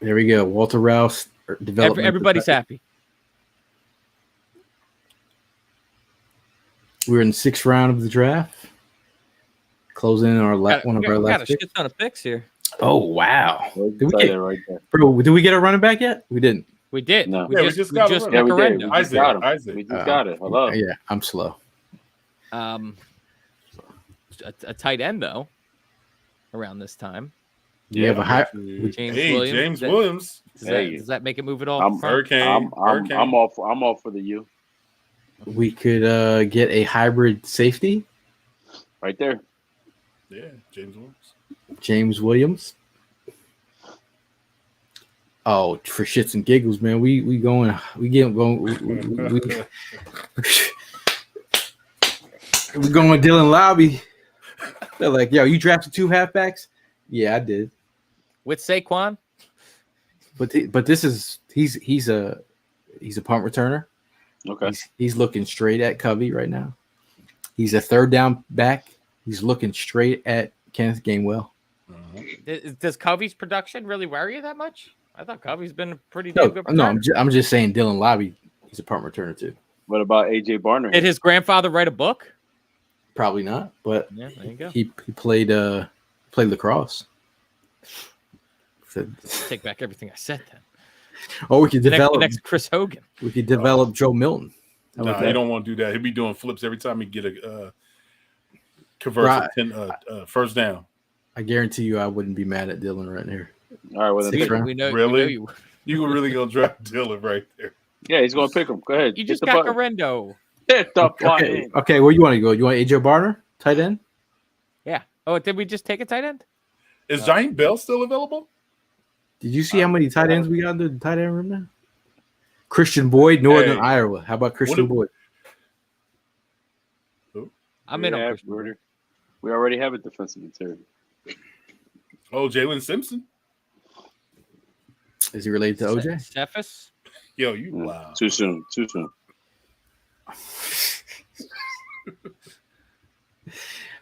There we go. Walter Rouse. Everybody's happy. We're in the 6th round of the draft. Closing in our one of our last got a picks. shit ton of picks here. Oh wow! Did we get right there. bro? Did we get a running back yet? We didn't. We did. No. We just got Yeah, we did. We just got him. Isaac. We just got it. Hello. Yeah, I'm slow. A tight end though. Around this time, You have a high. James Williams. Does that make it move at all? I'm all for the U. We could get a hybrid safety. Right there. Yeah, James Williams. Oh, for shits and giggles, man. We going. We're going Dylan Lobby. They're like, yo, you drafted 2 halfbacks? Yeah, I did. With Saquon? But this is he's a punt returner. Okay. He's looking straight at Covey right now. He's a 3rd down back. He's looking straight at Kenneth Gainwell. Does Covey's production really worry you that much? I thought Covey's been a pretty damn good returner. No, I'm just saying Dylan Lobby, he's a punt returner too. What about AJ Barner? Did his grandfather write a book? Probably not, but yeah, there you go. He played lacrosse. Take back everything I said then. Oh, we could develop next Chris Hogan. We could develop Joe Milton. No, he don't want to do that. He'll be doing flips every time he get a convert 10 first down. I guarantee you, I wouldn't be mad at Dylan right here. All right, well, we know really. you. You were really gonna draft Dylan right there. Yeah, he's gonna pick him. Go ahead. You just got Garendo. Hit the button. Okay, where you want to go? You want AJ Barner, tight end? Yeah. Oh, did we just take a tight end? Is Giant Bell still available? Did you see how many tight ends we got in the tight end room now? Christian Boyd, Northern Iowa. How about Christian Boyd? I'm in on Christian Boyd. We already have a defensive interior. Oh, Jalen Simpson. Is he related to OJ? Cephas? Yo, you wow. Too soon.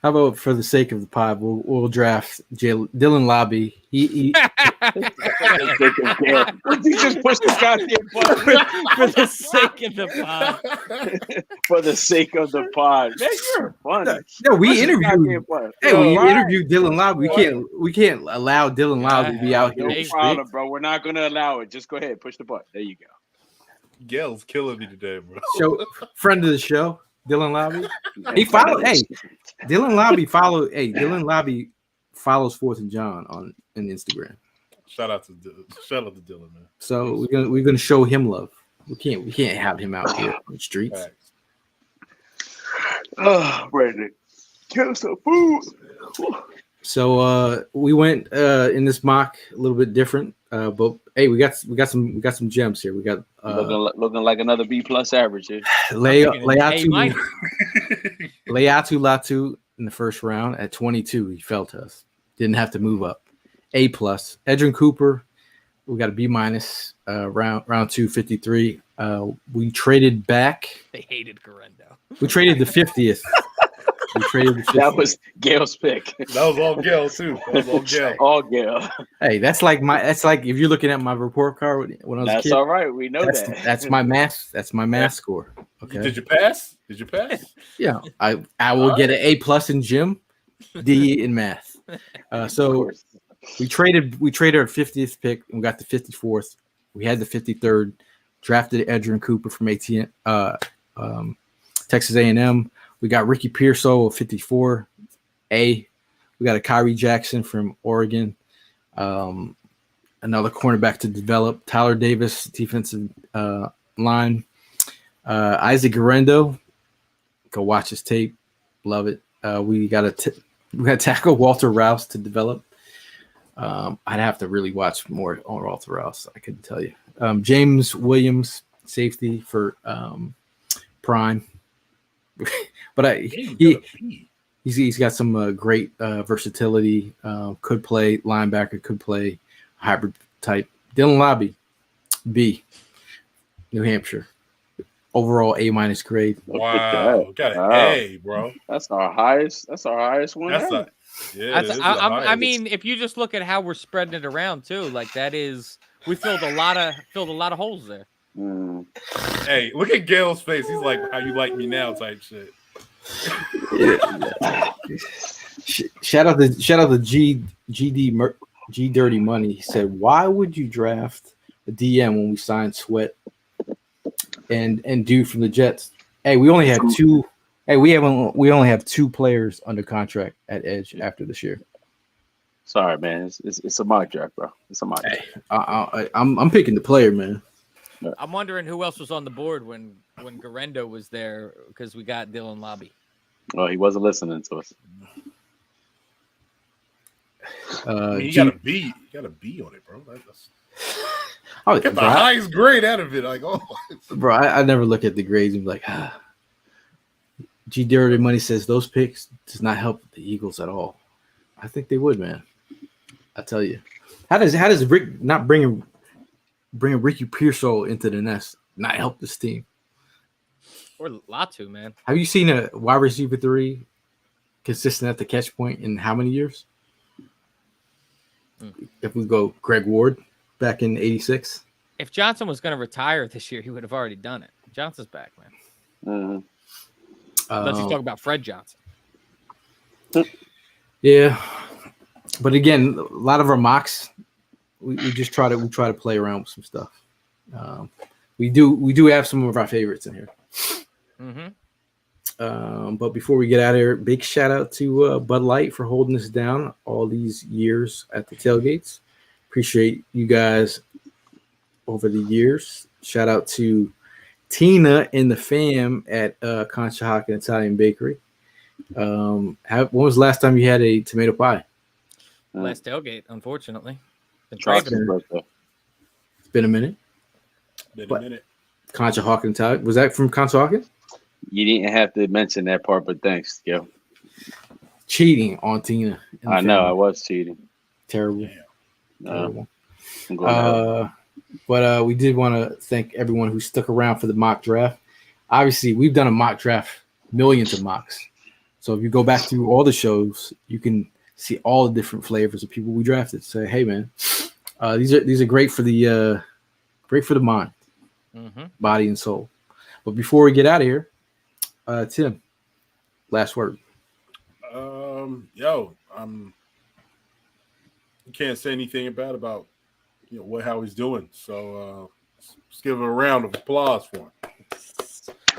How about for the sake of the pod, we'll draft Dylan Lobby. He just pushed the goddamn button for the sake of the pod. For the sake of the pod, man, you're funny. No, we interviewed. Hey, we interviewed Dylan Lobby. We can't allow Dylan Lobby to be out here. No problem, bro. We're not gonna allow it. Just go ahead, push the button. There you go. Gail's killing me today, bro. Friend of the show, Dylan Lobby. He followed. Hey, Dylan Lobby followed. Hey, Dylan Lobby follows 4th and Jawn on Instagram. Shout out to Dylan, man. So we're gonna show him love. We can't have him out here on the streets. Thanks. Oh, ready to kill some food. So we went in this mock a little bit different, but hey, we got some gems here. We got looking like another B+ average here. Laitu Latu in the 1st round at 22. He fell to us. Didn't have to move up. A+. Edrin Cooper, we got a B-, round 2, 53. We traded back. They hated Garendo. We traded the 50th. That was Gail's pick. That was all Gail too. All Gail. Hey, that's like if you're looking at my report card when I was a kid. That's all right. We know that. That's my math score. Okay. Did you pass? Yeah. I will get an A+ in gym, D in math. So we traded our 50th pick and we got the 54th. We had the 53rd. Drafted Edrin Cooper from Texas A&M. We got Ricky Pearsall, 54. We got a Kyrie Jackson from Oregon. Another cornerback to develop. Tyler Davis, defensive line. Isaac Garendo. Go watch his tape. Love it. We got to tackle Walter Rouse to develop. I'd have to really watch more on Walter Rouse. I couldn't tell you. James Williams, safety for Prime. But he's got some great versatility. Could play linebacker, could play hybrid type. Dylan Lobby, B, New Hampshire. overall A- grade. Wow, got an A, bro. That's our highest. That's our highest one. I mean, if you just look at how we're spreading it around too, like that is, we filled a lot of holes there. Hey, look at Gail's face. He's like, "How you like me now?" type shit. Shout out to G Dirty Money. He said, "Why would you draft a DM when we signed Sweat and Dude from the Jets? Hey, we only have two. Hey, we only have 2 players under contract at edge after this year." Sorry, man. It's a mock draft, bro. It's a mock draft. I'm picking the player, man. I'm wondering who else was on the board when Garendo was there, because we got Dylan Lobby. Well, he wasn't listening to us. You got a B. You got a B on it, bro. Get the highest grade out of it. Like, bro, I never look at the grades and be like, G Dirty Money says those picks does not help the Eagles at all. I think they would, man. I tell you, how does Rick not bringing Ricky Pearsall into the nest not help this team? Or Latu, man. Have you seen a wide receiver 3 consistent at the catch point in how many years? If we go Greg Ward back in '86. If Johnson was going to retire this year, he would have already done it. Johnson's back, man. Unless you talk about Fred Johnson. Yeah, but again, a lot of our mocks, we just try to play around with some stuff. We do have some of our favorites in here. But before we get out of here, big shout out to Bud Light for holding us down all these years at the tailgates. Appreciate you guys over the years. Shout out to Tina and the fam at Conshohocken Italian Bakery. When was the last time you had a tomato pie? Last tailgate, unfortunately. It's been a minute. Conshohocken Italian. Was that from Conshohocken? You didn't have to mention that part, but thanks, yo. Cheating on Tina. I know, I was cheating. Terrible. But we did want to thank everyone who stuck around for the mock draft. Obviously, we've done a mock draft, millions of mocks. So if you go back through all the shows, you can see all the different flavors of people we drafted. Say, hey man, these are great for the mind, body and soul. But before we get out of here, Tim, last word. You can't say anything bad about how he's doing. So let's give him a round of applause for him.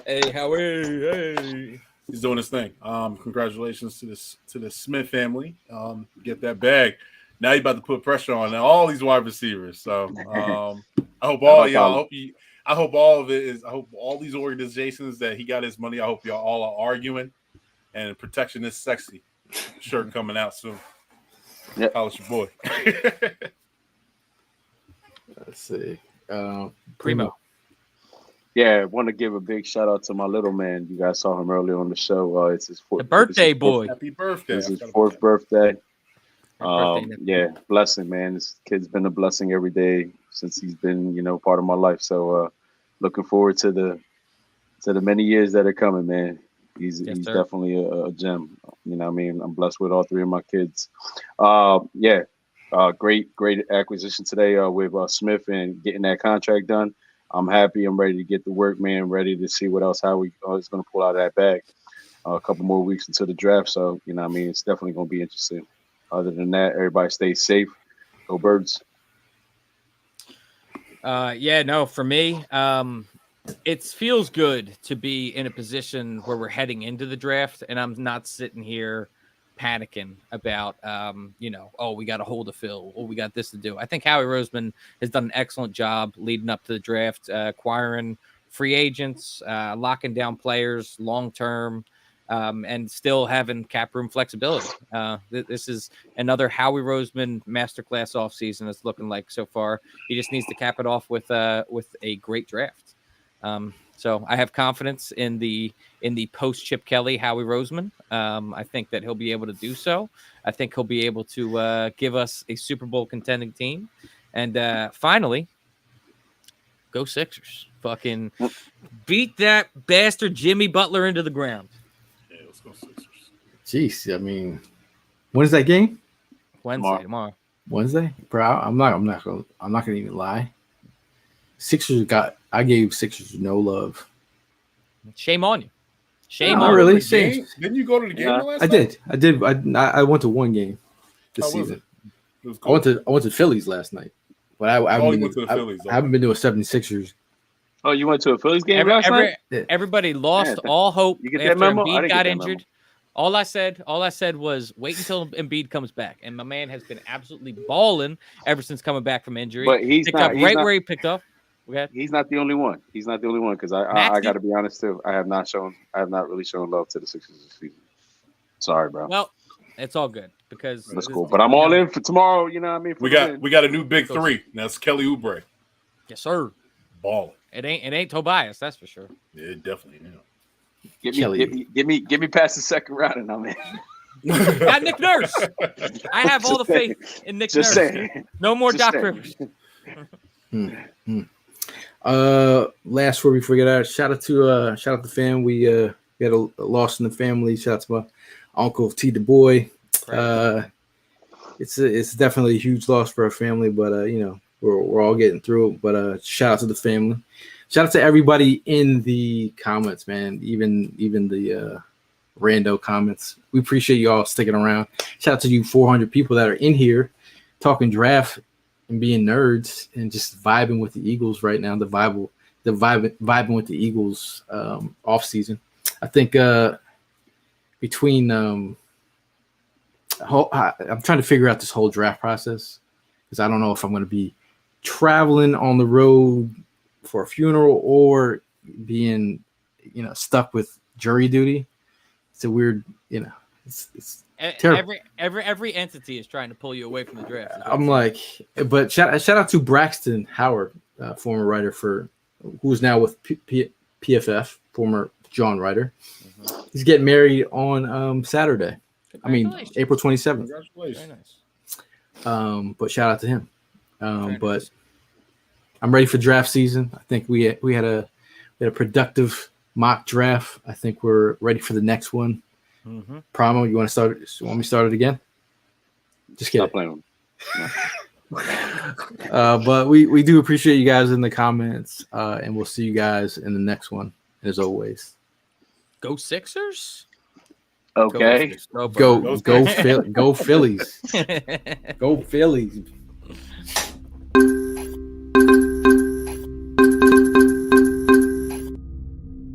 Hey, Howie, hey. He's doing his thing. Congratulations to the Smith family. Get that bag. Now you're about to put pressure on all these wide receivers. So I hope all y'all. I hope all of it is. I hope all these organizations that he got his money. I hope y'all all are arguing. And protection is sexy. Shirt coming out soon. Yep. Holla your boy. Let's see. Primo. Yeah, I want to give a big shout out to my little man. You guys saw him earlier on the show. It's his the birthday boy. Happy birthday! It's his 4th birthday. Yeah, blessing, man. This kid's been a blessing every day since he's been, part of my life. So, looking forward to the many years that are coming, man. He's definitely a gem. I'm blessed with all 3 of my kids. Great acquisition today with Smith and getting that contract done. I'm happy. I'm ready to get to work, man. Ready to see what else, how he's going to pull out of that bag. A couple more weeks until the draft. So, it's definitely going to be interesting. Other than that, everybody stay safe. Go Birds. For me, it feels good to be in a position where we're heading into the draft and I'm not sitting here panicking about, we got to hold a fill or we got this to do. I think Howie Roseman has done an excellent job leading up to the draft, acquiring free agents, locking down players long-term, and still having cap room flexibility. This is another Howie Roseman masterclass offseason it's looking like so far. He just needs to cap it off with a great draft. So I have confidence in the post Chip Kelly Howie Roseman. I think that he'll be able to do so. I think he'll be able to give us a Super Bowl contending team. And finally, Go Sixers. Fucking beat that bastard Jimmy Butler into the ground. Yeah, let's go Sixers. Jeez, I mean, when is that game? Wednesday, tomorrow. Wednesday, bro. I'm not gonna even lie. I gave Sixers no love. Shame on you. Shame Not on really. you. Shame. Didn't you go to the game last I night? did. I went to one game this How was season. It was cool. I went to Phillies last night, but I haven't been to a 76ers. Oh, you went to a Phillies game last night? Everybody lost all hope You get after that memo? I Embiid didn't got get that injured. memo. All I said was wait until Embiid comes back, and my man has been absolutely balling ever since coming back from injury. But he's picked not up he's right not, where he picked up. He's not the only one. He's not the only one because I got to be honest too. I have not really shown love to the Sixers this season. Sorry, bro. Well, it's all good because that's cool. But I'm all in for tomorrow. You know what I mean? We got a new big three. That's Kelly Oubre. Yes, sir. Balling. It ain't Tobias, that's for sure. Yeah, definitely. Give me past the second round and I'm in. Got Nick Nurse. I have all the faith in Nick Nurse. Saying. No more Doc Rivers. Last word before we get out. Shout out to the fam. We had a loss in the family. Shout out to my uncle T. the boy. It's definitely a huge loss for our family, but we're all getting through it. But shout out to the family. Shout out to everybody in the comments, man. Even the rando comments. We appreciate you all sticking around. Shout out to you 400 people that are in here talking draft and being nerds and just vibing with the Eagles right now. Vibing with the Eagles off season. I think between I'm trying to figure out this whole draft process because I don't know if I'm going to be traveling on the road for a funeral or being stuck with jury duty. It's a weird, it's terrible. Every entity is trying to pull you away from the draft. I'm like, but shout out to Braxton Howard, former writer who's now with PFF, former Jawn writer. Mm-hmm. He's getting married on Saturday. I mean, April 27th. Congratulations. Very nice. But shout out to him. But I'm ready for draft season. I think we had a productive mock draft. I think we're ready for the next one. Mm-hmm. Promo, you want to start? You want me to start it again? Just kidding. Stop playing. But we do appreciate you guys in the comments, and we'll see you guys in the next one. As always, go Sixers. Okay. Go Phillies. Go Phillies.